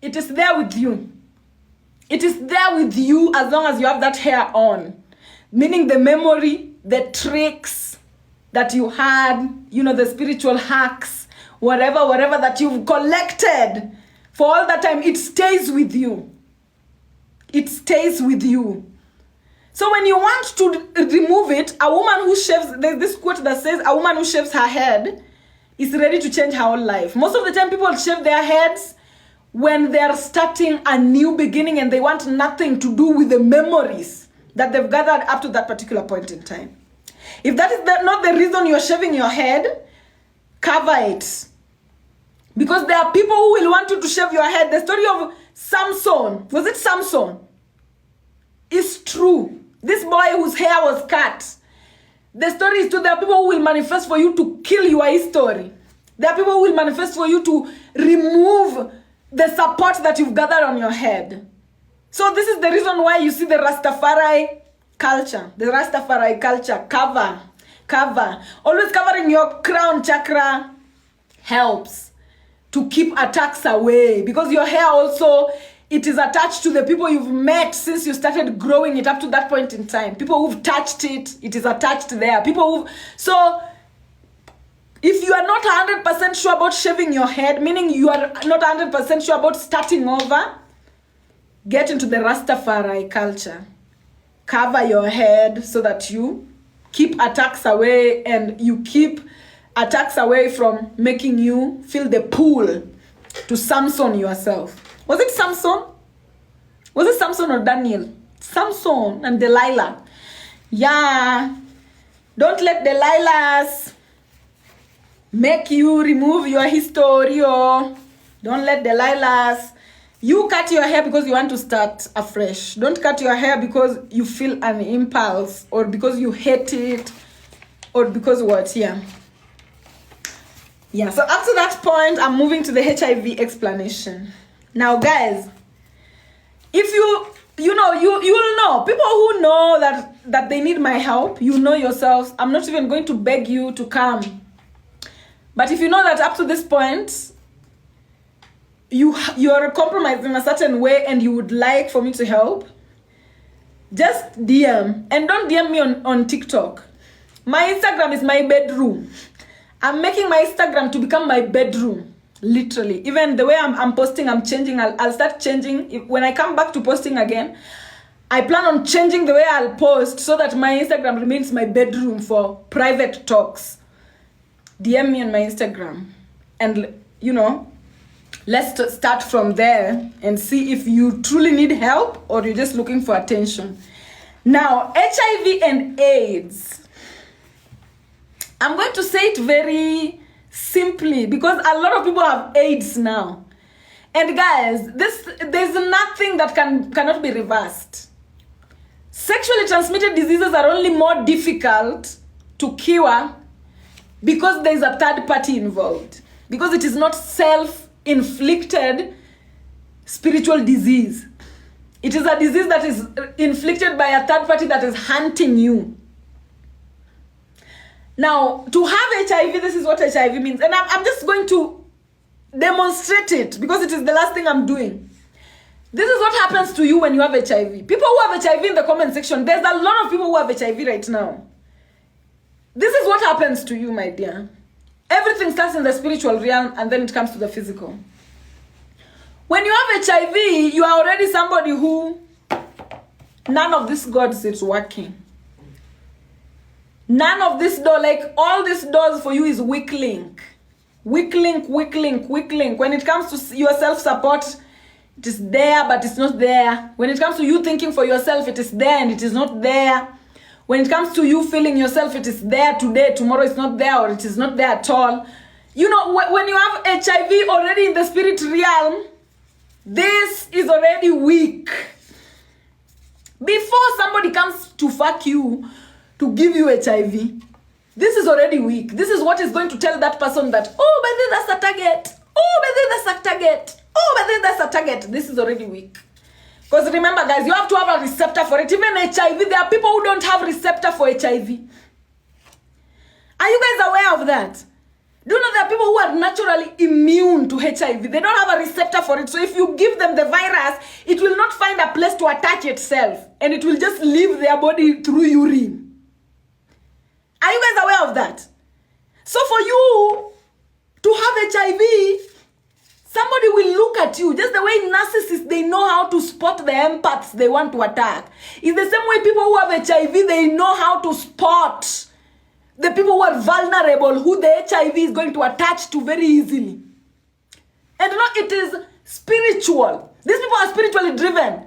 it is there with you. It is there with you as long as you have that hair on. Meaning the memory, the tricks that you had, the spiritual hacks, whatever that you've collected for all that time, it stays with you. It stays with you. So when you want to remove it, a woman who shaves, there's this quote that says, a woman who shaves her head is ready to change her whole life. Most of the time people shave their heads when they're starting a new beginning and they want nothing to do with the memories that they've gathered up to that particular point in time. If that is not the reason you're shaving your head, cover it. Because there are people who will want you to shave your head. The story of Samson, was it Samson? It's true. This boy whose hair was cut. The story is true. There are people who will manifest for you to kill your history. There are people who will manifest for you to remove the support that you've gathered on your head. So this is the reason why you see the Rastafari culture. The Rastafari culture, cover. Always covering your crown chakra helps to keep attacks away. Because your hair also, it is attached to the people you've met since you started growing it up to that point in time. People who've touched it, it is attached there. So if you are not 100% sure about shaving your head, meaning you are not 100% sure about starting over, get into the Rastafari culture. Cover your head so that you keep attacks away and you keep attacks away from making you feel the pull to Samson yourself. Was it Samson? Was it Samson or Daniel? Samson and Delilah. Yeah. Don't let Delilahs make you remove your history. Or don't let Delilahs. You cut your hair because you want to start afresh. Don't cut your hair because you feel an impulse or because you hate it or because what? Yeah. So up to that point, I'm moving to the HIV explanation. Now, guys, if you'll know, people who know that they need my help, you know yourselves, I'm not even going to beg you to come. But if you know that up to this point, you're compromised in a certain way and you would like for me to help, just DM. And don't DM me on TikTok. My Instagram is my bedroom. I'm making my Instagram to become my bedroom. Literally. Even the way I'm posting, I'm changing. I'll start changing. When I come back to posting again, I plan on changing the way I'll post so that my Instagram remains my bedroom for private talks. DM me on my Instagram. And, let's start from there and see if you truly need help or you're just looking for attention. Now, HIV and AIDS. I'm going to say it very simply because a lot of people have AIDS now. And guys, there's nothing that cannot be reversed. Sexually transmitted diseases are only more difficult to cure because there's a third party involved. Because it is not self-inflicted spiritual disease. It is a disease that is inflicted by a third party that is hunting you. Now, to have HIV, this is what HIV means. And I'm just going to demonstrate it because it is the last thing I'm doing. This is what happens to you when you have HIV. People who have HIV in the comment section, there's a lot of people who have HIV right now. This is what happens to you, my dear. Everything starts in the spiritual realm and then it comes to the physical. When you have HIV, you are already somebody who none of these gods is working. None of this door, like all these doors for you is weak link. Weak link. When it comes to your self-support, it is there, but it's not there. When it comes to you thinking for yourself, it is there and it is not there. when it comes to you feeling yourself, it is there today, tomorrow it's not there, or it is not there at all. You know, when you have HIV already in the spirit realm, this is already weak. Before somebody comes to fuck you, to give you HIV, this is already weak. This is what is going to tell that person that, oh, but then that's a target. Oh, but then that's a target. Oh, but then that's a target. This is already weak. Because remember, guys, you have to have a receptor for it. Even HIV, there are people who don't have receptor for HIV. Are you guys aware of that? Do you know there are people who are naturally immune to HIV? They don't have a receptor for it. So if you give them the virus, it will not find a place to attach itself. And it will just leave their body through urine. Are you guys aware of that? So for you to have HIV, somebody will look at you. Just the way narcissists, they know how to spot the empaths they want to attack. In the same way people who have HIV, they know how to spot the people who are vulnerable, who the HIV is going to attach to very easily. And no, it is spiritual. These people are spiritually driven.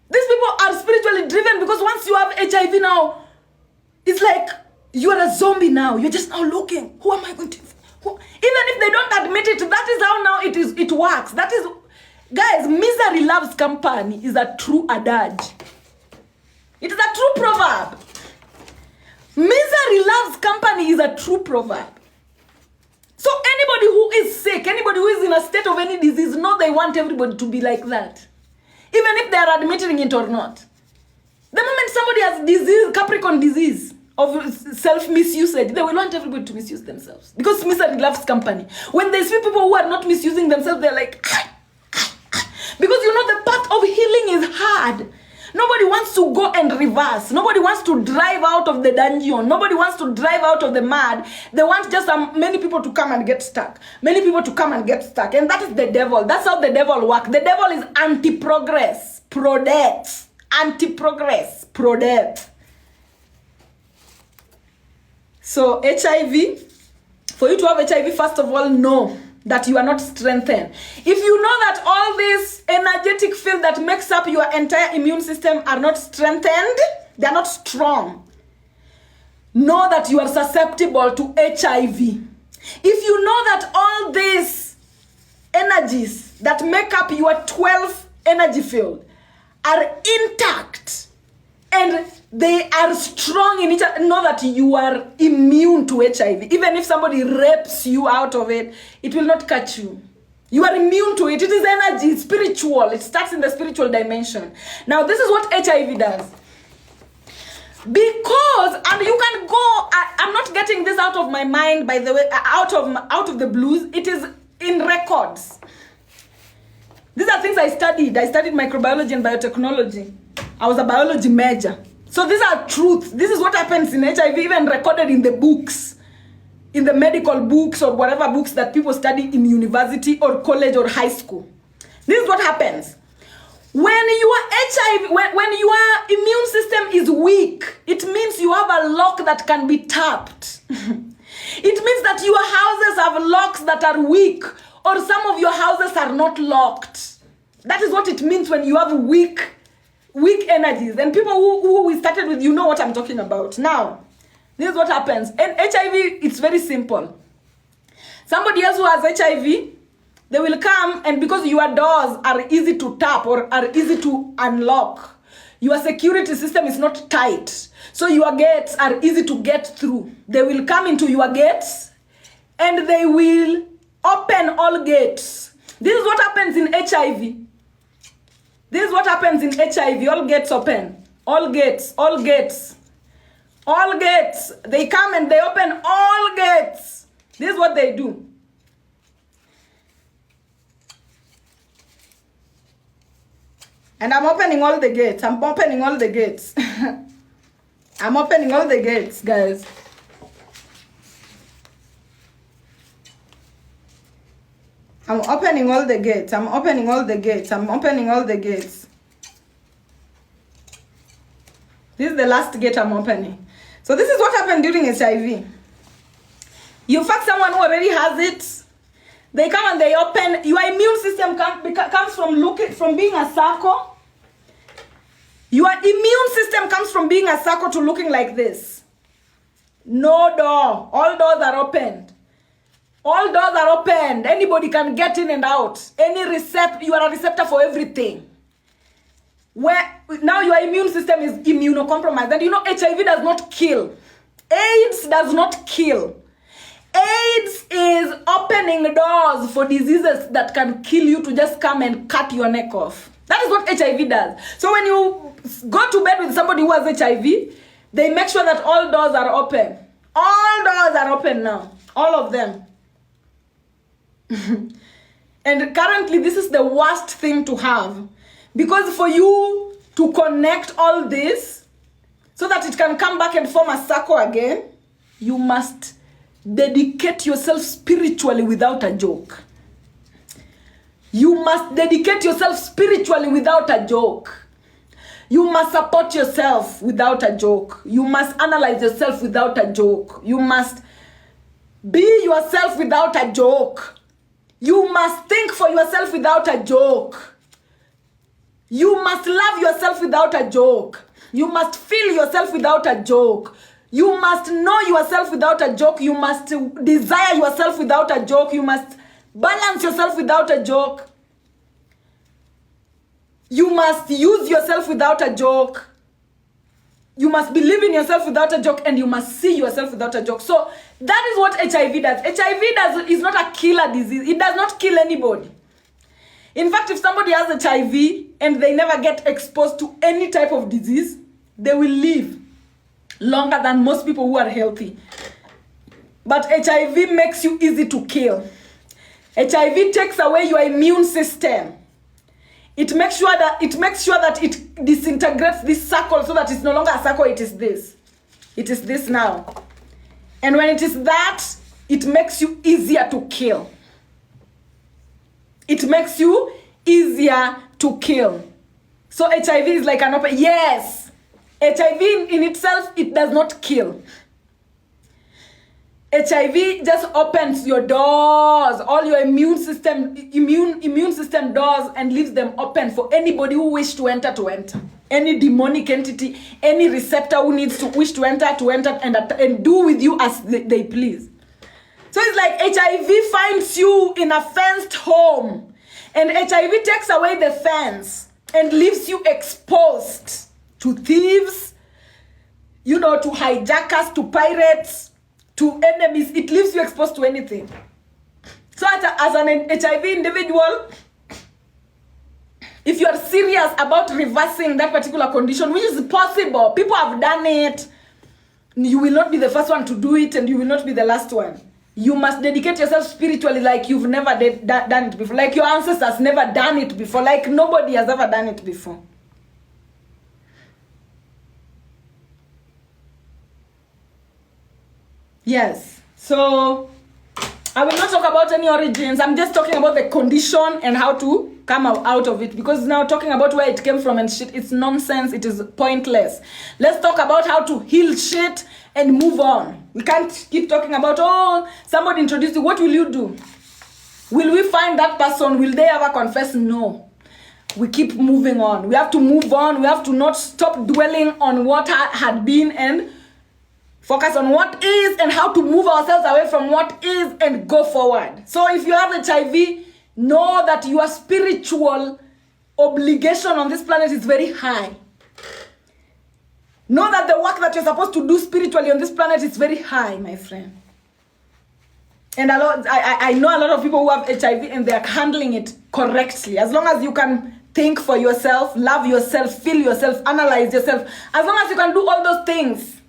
These people are spiritually driven because once you have HIV now, it's like you are a zombie now. You're just now looking. Who am I going to... Even if they don't admit it, that is how now it works. That is... Guys, misery loves company is a true adage. It is a true proverb. Misery loves company is a true proverb. So anybody who is sick, anybody who is in a state of any disease, know they want everybody to be like that. Even if they are admitting it or not. The moment somebody has disease, Capricorn disease of self-misusage, they will want everybody to misuse themselves. Because misery loves company. When they see people who are not misusing themselves, they're like, because you know the path of healing is hard. Nobody wants to go and reverse. Nobody wants to drive out of the dungeon. Nobody wants to drive out of the mud. They want just many people to come and get stuck. Many people to come and get stuck. And that is the devil. That's how the devil works. The devil is anti-progress, pro-death. Anti-progress, pro-death. So HIV, for you to have HIV, first of all, know that you are not strengthened. If you know that all this energetic field that makes up your entire immune system are not strengthened, they are not strong, know that you are susceptible to HIV. If you know that all these energies that make up your 12th energy field are intact and they are strong in each other, know that you are immune to HIV. Even if somebody rapes you out of it, it will not catch you. You are immune to it. It is energy, it's spiritual. It starts in the spiritual dimension. Now, this is what HIV does. Because, and you can go, I'm not getting this out of my mind, by the way, out of the blues. It is in records. These are things I studied. I studied microbiology and biotechnology. I was a biology major. So these are truths. This is what happens in HIV, even recorded in the books, in the medical books or whatever books that people study in university or college or high school. This is what happens. When your HIV, when your immune system is weak, it means you have a lock that can be tapped. It means that your houses have locks that are weak, or some of your houses are not locked. That is what it means when you have weak energies. And people who we started with, you know what I'm talking about. Now, this is what happens. And HIV, it's very simple. Somebody else who has HIV, they will come, and because your doors are easy to tap or are easy to unlock, your security system is not tight. So your gates are easy to get through. They will come into your gates and they will open all gates. This is what happens in HIV. This is what happens in HIV. All gates open. All gates. All gates. All gates. They come and they open all gates. This is what they do. And I'm opening all the gates. I'm opening all the gates. I'm opening all the gates, guys. I'm opening all the gates. I'm opening all the gates. I'm opening all the gates. This is the last gate I'm opening. So this is what happened during HIV. You fuck someone who already has it. They come and they open. Your immune system comes from being a circle. Your immune system comes from being a circle to looking like this. No door. All doors are opened. All doors are opened. Anybody can get in and out. You are a receptor for everything. Where now your immune system is immunocompromised. And you know HIV does not kill. AIDS does not kill. AIDS is opening doors for diseases that can kill you to just come and cut your neck off. That is what HIV does. So when you go to bed with somebody who has HIV, they make sure that all doors are open. All doors are open now. All of them. And currently, this is the worst thing to have. Because for you to connect all this, so that it can come back and form a circle again, you must dedicate yourself spiritually without a joke. You must dedicate yourself spiritually without a joke. You must support yourself without a joke. You must analyze yourself without a joke. You must be yourself without a joke. You must think for yourself without a joke. You must love yourself without a joke. You must feel yourself without a joke. You must know yourself without a joke. You must desire yourself without a joke. You must balance yourself without a joke. You must use yourself without a joke. You must believe in yourself without a joke, and you must see yourself without a joke. So that is what HIV does. HIV is not a killer disease. It does not kill anybody. In fact, if somebody has HIV and they never get exposed to any type of disease, they will live longer than most people who are healthy. But HIV makes you easy to kill. HIV takes away your immune system. It makes sure that it disintegrates this circle so that it's no longer a circle, it is this. It is this now. And when it is that, it makes you easier to kill. It makes you easier to kill. So HIV is like an open, yes. HIV in itself, it does not kill. HIV just opens your doors, all your immune system doors, and leaves them open for anybody who wish to enter. Any demonic entity, any receptor who needs to wish to enter and do with you as they please. So it's like HIV finds you in a fenced home, and HIV takes away the fence and leaves you exposed to thieves, to hijackers, to pirates, to enemies. It leaves you exposed to anything. So as an HIV individual, if you are serious about reversing that particular condition, which is possible, people have done it, you will not be the first one to do it, and you will not be the last one. You must dedicate yourself spiritually like you've never done it before, like your ancestors never done it before, like nobody has ever done it before. Yes, so I will not talk about any origins. I'm just talking about the condition and how to come out of it, because now talking about where it came from and shit, it's nonsense. It is pointless. Let's talk about how to heal shit and move on. We can't keep talking about, oh, somebody introduced you. What will you do? Will we find that person? Will they ever confess? No. We keep moving on. We have to move on. We have to not stop dwelling on what had been and focus on what is and how to move ourselves away from what is and go forward. So if you have HIV, know that your spiritual obligation on this planet is very high. Know that the work that you're supposed to do spiritually on this planet is very high, my friend. And I know a lot of people who have HIV and they're handling it correctly. As long as you can think for yourself, love yourself, feel yourself, analyze yourself. As long as you can do all those things,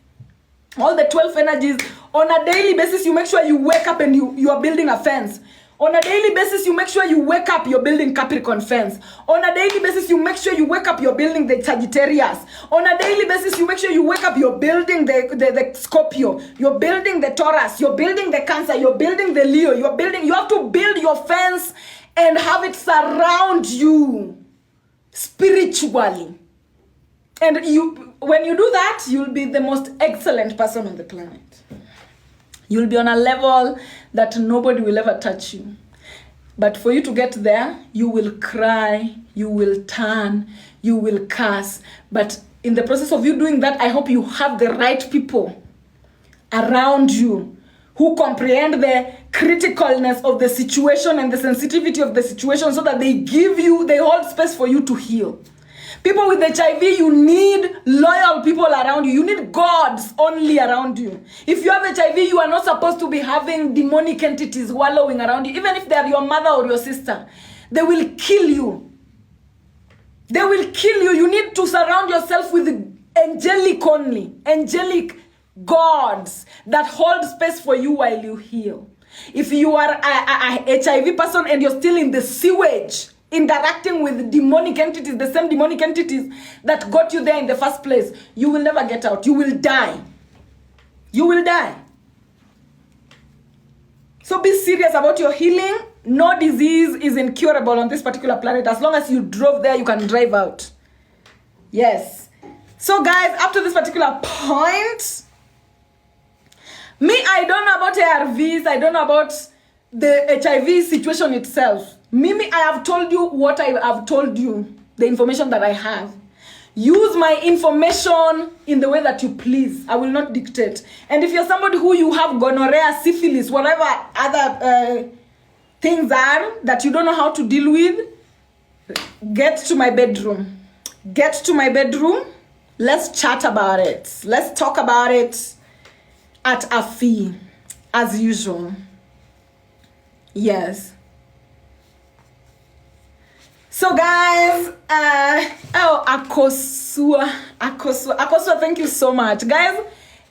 all the 12 energies, on a daily basis, you make sure you wake up and you are building a fence. On a daily basis, you make sure you wake up, you're building Capricorn fence. On a daily basis, you make sure you wake up, you're building the Sagittarius. On a daily basis, you make sure you wake up, you're building the Scorpio. You're building the Taurus. You're building the Cancer. You're building the Leo. You have to build your fence and have it surround you spiritually. And when you do that, you'll be the most excellent person on the planet. You'll be on a level that nobody will ever touch you. But for you to get there, you will cry, you will turn, you will curse. But in the process of you doing that, I hope you have the right people around you who comprehend the criticalness of the situation and the sensitivity of the situation, so that they hold space for you to heal. People with HIV, you need loyal people around you. You need gods only around you. If you have HIV, you are not supposed to be having demonic entities wallowing around you. Even if they are your mother or your sister, they will kill you. They will kill you. You need to surround yourself with angelic gods that hold space for you while you heal. If you are a HIV person and you're still in the sewage, interacting with demonic entities, the same demonic entities that got you there in the first place, you will never get out. You will die. You will die. So be serious about your healing. No disease is incurable on this particular planet. As long as you drove there, you can drive out. Yes. So guys, up to this particular point, I don't know about ARVs. I don't know about the HIV situation itself. Mimi, I have told you what I have told you, the information that I have. Use my information in the way that you please. I will not dictate. And if you're somebody who you have gonorrhea, syphilis, whatever other things are that you don't know how to deal with, get to my bedroom. Get to my bedroom. Let's chat about it. Let's talk about it at a fee, as usual. Yes. So guys, Akosua, thank you so much. Guys,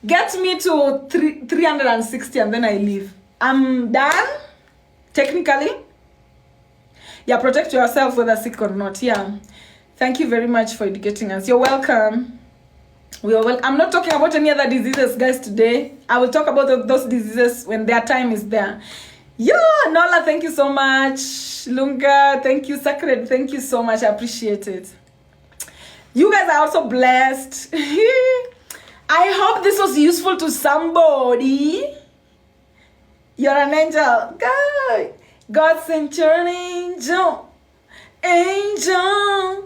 get me to 360 and then I leave. I'm done, technically. Yeah, protect yourself whether sick or not. Yeah. Thank you very much for educating us. You're welcome. I'm not talking about any other diseases, guys, today. I will talk about those diseases when their time is there. Yeah, Nola, thank you so much. Lunga, thank you. Sacred, thank you so much. I appreciate it. You guys are also blessed. I hope this was useful to somebody. You're an angel. God sent you an angel. Angel.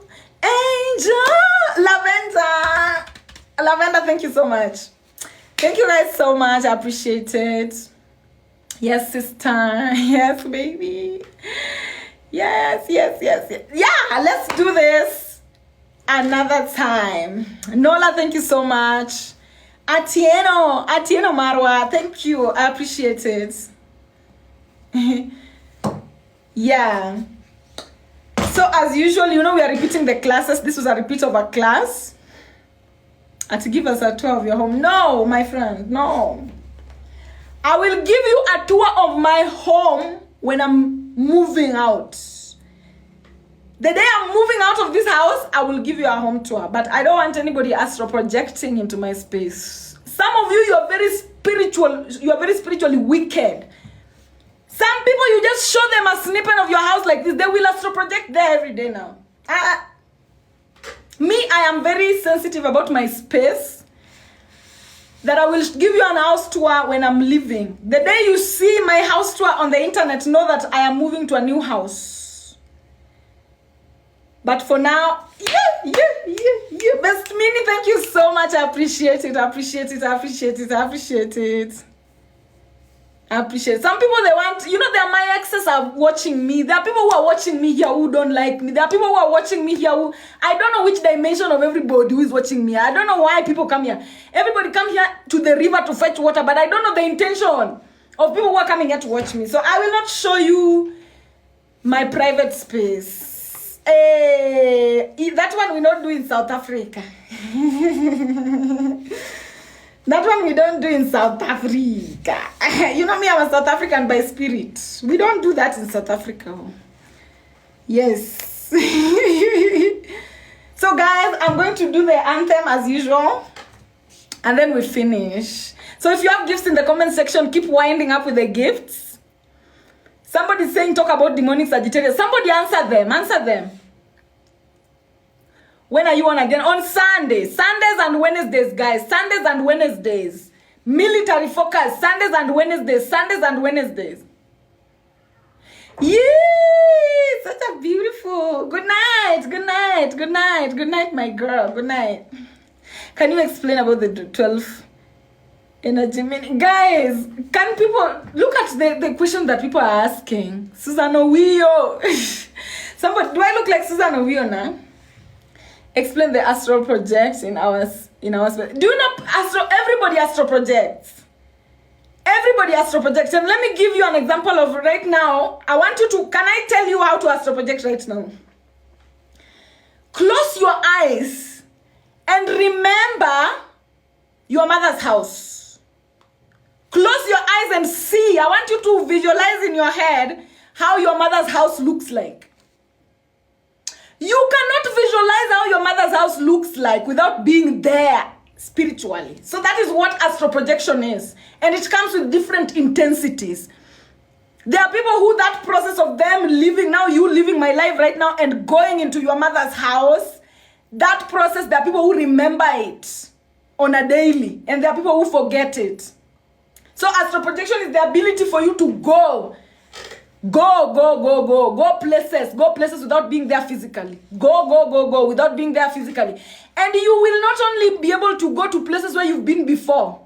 Lavender, thank you so much. Thank you guys so much. I appreciate it. Yes, sister. Yes, baby. Yes. Yeah, let's do this another time. Nola, thank you so much. Atieno Marwa, thank you. I appreciate it. Yeah. So as usual, we are repeating the classes. This was a repeat of a class. To give us a tour of your home. No, my friend, no. I will give you a tour of my home when I'm moving out. The day I'm moving out of this house, I will give you a home tour. But I don't want anybody astral projecting into my space. Some of you are very spiritual. You are very spiritually wicked. Some people, you just show them a snippet of your house like this. They will astral project there every day now. I am very sensitive about my space. That I will give you an house tour when I'm leaving. The day you see my house tour on the internet, know that I am moving to a new house. But for now, Best Mini, thank you so much. I appreciate it. Some people, they want, there are my exes are watching me. There are people who are watching me here who don't like me. There are people who are watching me here who, I don't know which dimension of everybody who is watching me. I don't know why people come here. Everybody come here to the river to fetch water, but I don't know the intention of people who are coming here to watch me. So I will not show you my private space. That one we don't do in South Africa. That one we don't do in South Africa. Me, I'm a South African by spirit. We don't do that in South Africa. Yes. So guys, I'm going to do the anthem as usual. And then we finish. So if you have gifts in the comment section, keep winding up with the gifts. Somebody's saying talk about demonic Sagittarius. Somebody answer them. When are you on again? On Sundays. Sundays and Wednesdays, guys. Sundays and Wednesdays. Military focus. Sundays and Wednesdays. Yeah. such a beautiful. Good night, good night, good night, good night, my girl. Good night. Can you explain about the 12 energy meaning? Guys, can people look at the question that people are asking? Susan Owio. Somebody, do I look like Susan Owio now? Explain the astral project in our do you know everybody astral projects? Everybody astral projects. And let me give you an example of right now. I want you to, can I tell you how to astral project right now? Close your eyes and remember your mother's house. Close your eyes and see. I want you to visualize in your head how your mother's house looks like. You cannot visualize how your mother's house looks like without being there spiritually. So that is what astral projection is. And it comes with different intensities. There are people who that process of them living, now you living my life right now and going into your mother's house, that process, there are people who remember it on a daily. And there are people who forget it. So astral projection is the ability for you to go places without being there physically. Go without being there physically. And you will not only be able to go to places where you've been before,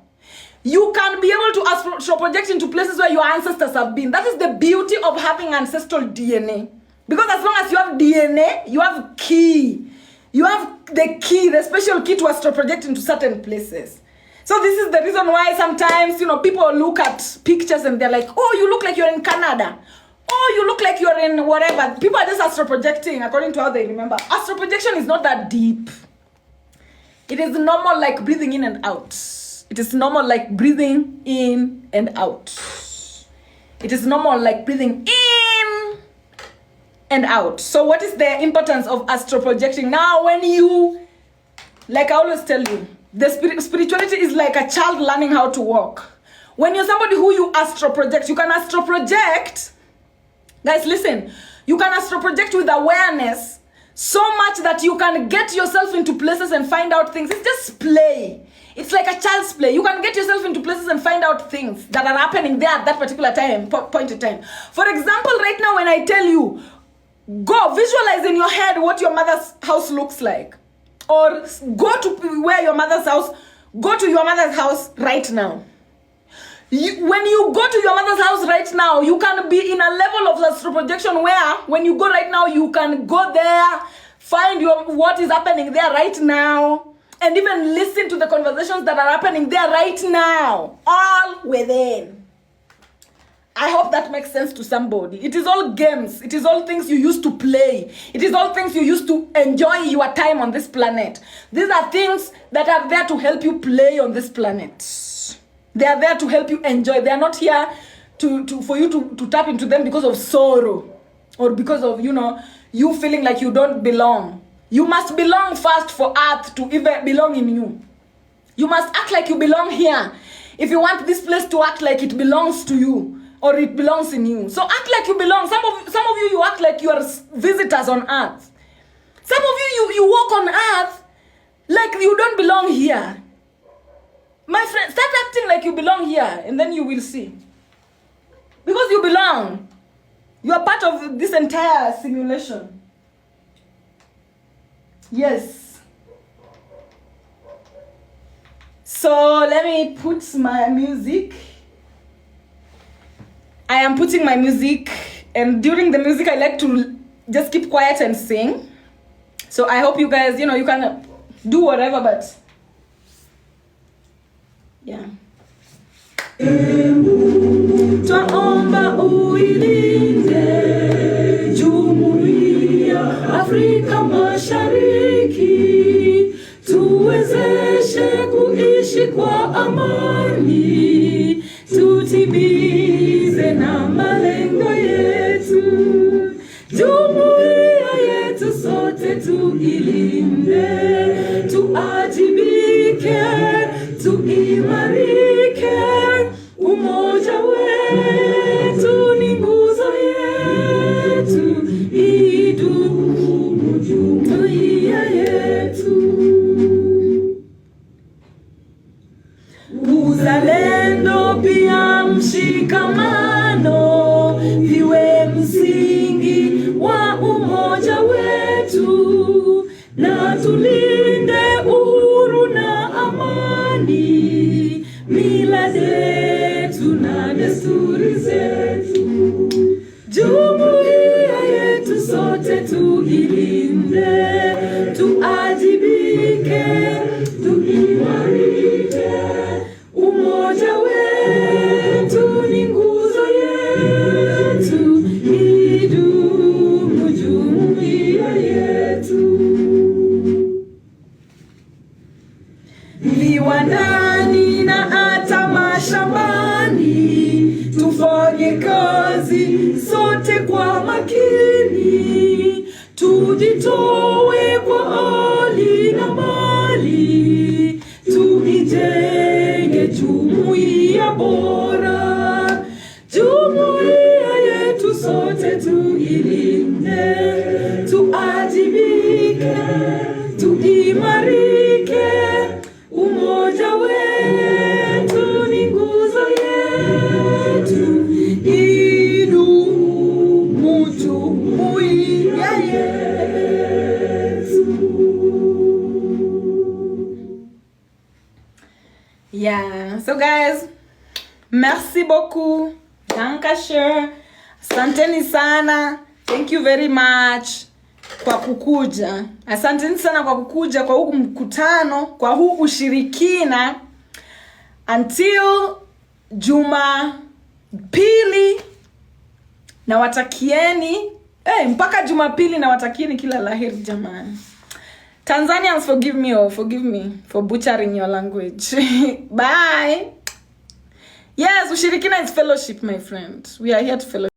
you can be able to astral project into places where your ancestors have been. That is the beauty of having ancestral DNA. Because as long as you have DNA, you have key. You have the key, the special key to astral project into certain places. So this is the reason why sometimes, people look at pictures and they're like, oh, you look like you're in Canada. Oh, you look like you're in whatever. People are just astral projecting according to how they remember. Astral projection is not that deep. It is normal like breathing in and out. It is normal like breathing in and out. It is normal like breathing in and out. So what is the importance of astral projecting? Now when you, like I always tell you, the spirituality is like a child learning how to walk. When you're somebody who you astral project, you can astral project. Guys, listen. You can astral project with awareness so much that you can get yourself into places and find out things. It's just play. It's like a child's play. You can get yourself into places and find out things that are happening there at that particular point in time. For example, right now when I tell you, go visualize in your head what your mother's house looks like. Or go to your mother's house right now. When you go to your mother's house right now, you can be in a level of astral projection where when you go right now, you can go there, find what is happening there right now, and even listen to the conversations that are happening there right now, all within. I hope that makes sense to somebody. It is all games. It is all things you used to play. It is all things you used to enjoy your time on this planet. These are things that are there to help you play on this planet. They are there to help you enjoy. They are not here for you to tap into them because of sorrow or because of, you feeling like you don't belong. You must belong first for earth to even belong in you. You must act like you belong here. If you want this place to act like it belongs to you, or it belongs in you. So act like you belong. Some of you act like you are visitors on earth. Some of you walk on earth like you don't belong here. My friend, start acting like you belong here and then you will see. Because you belong. You are part of this entire simulation. Yes. So let me put my music. I am putting my music, and during the music I like to just keep quiet and sing. So I hope you guys, you can do whatever, but yeah. Twaomba uilinde Jumuiya Afrika Mashariki, tuwezeshe kuishi kwa amani, tutimize na malengo yetu. Jumuiya yetu sote tuilinde, tuajibike, tuimarike. Umoja wetu ni nguzo yetu, idumu jumuiya yetu. Uzalendo pia mshikamano viwe msingi wa na tulinde uhuru na amani, mila zetu na desturi zetu. Jumuiya yetu sote tuilinde, tuajibike, tuimarike. Umoja wetu ni nguzo yetu, idumu jumuiya yetu. Viwandani na hata mashambani, tufanye kazi sote kwa makini, tujitoe kwa hali na mali, tuijenge jumuiya bora. Jumuiya yetu sote tuilinde, tuajibike, tuimarike. Umoja wetu ni nguzo yetu, idumu jumuiya yetu. Yeah, so guys, merci beaucoup. Dankeschön. Asanteni sana. Thank you very much kwa kukuja. Asanteni sana kwa kukuja kwa huu mkutano, kwa huu ushirikina. Until Jumapili na watakieni mpaka Jumapili na watakieni kila laheri jamani. Tanzanians, forgive me for butchering your language. Bye. Yes, ushirikina is fellowship, my friend. We are here to fellowship.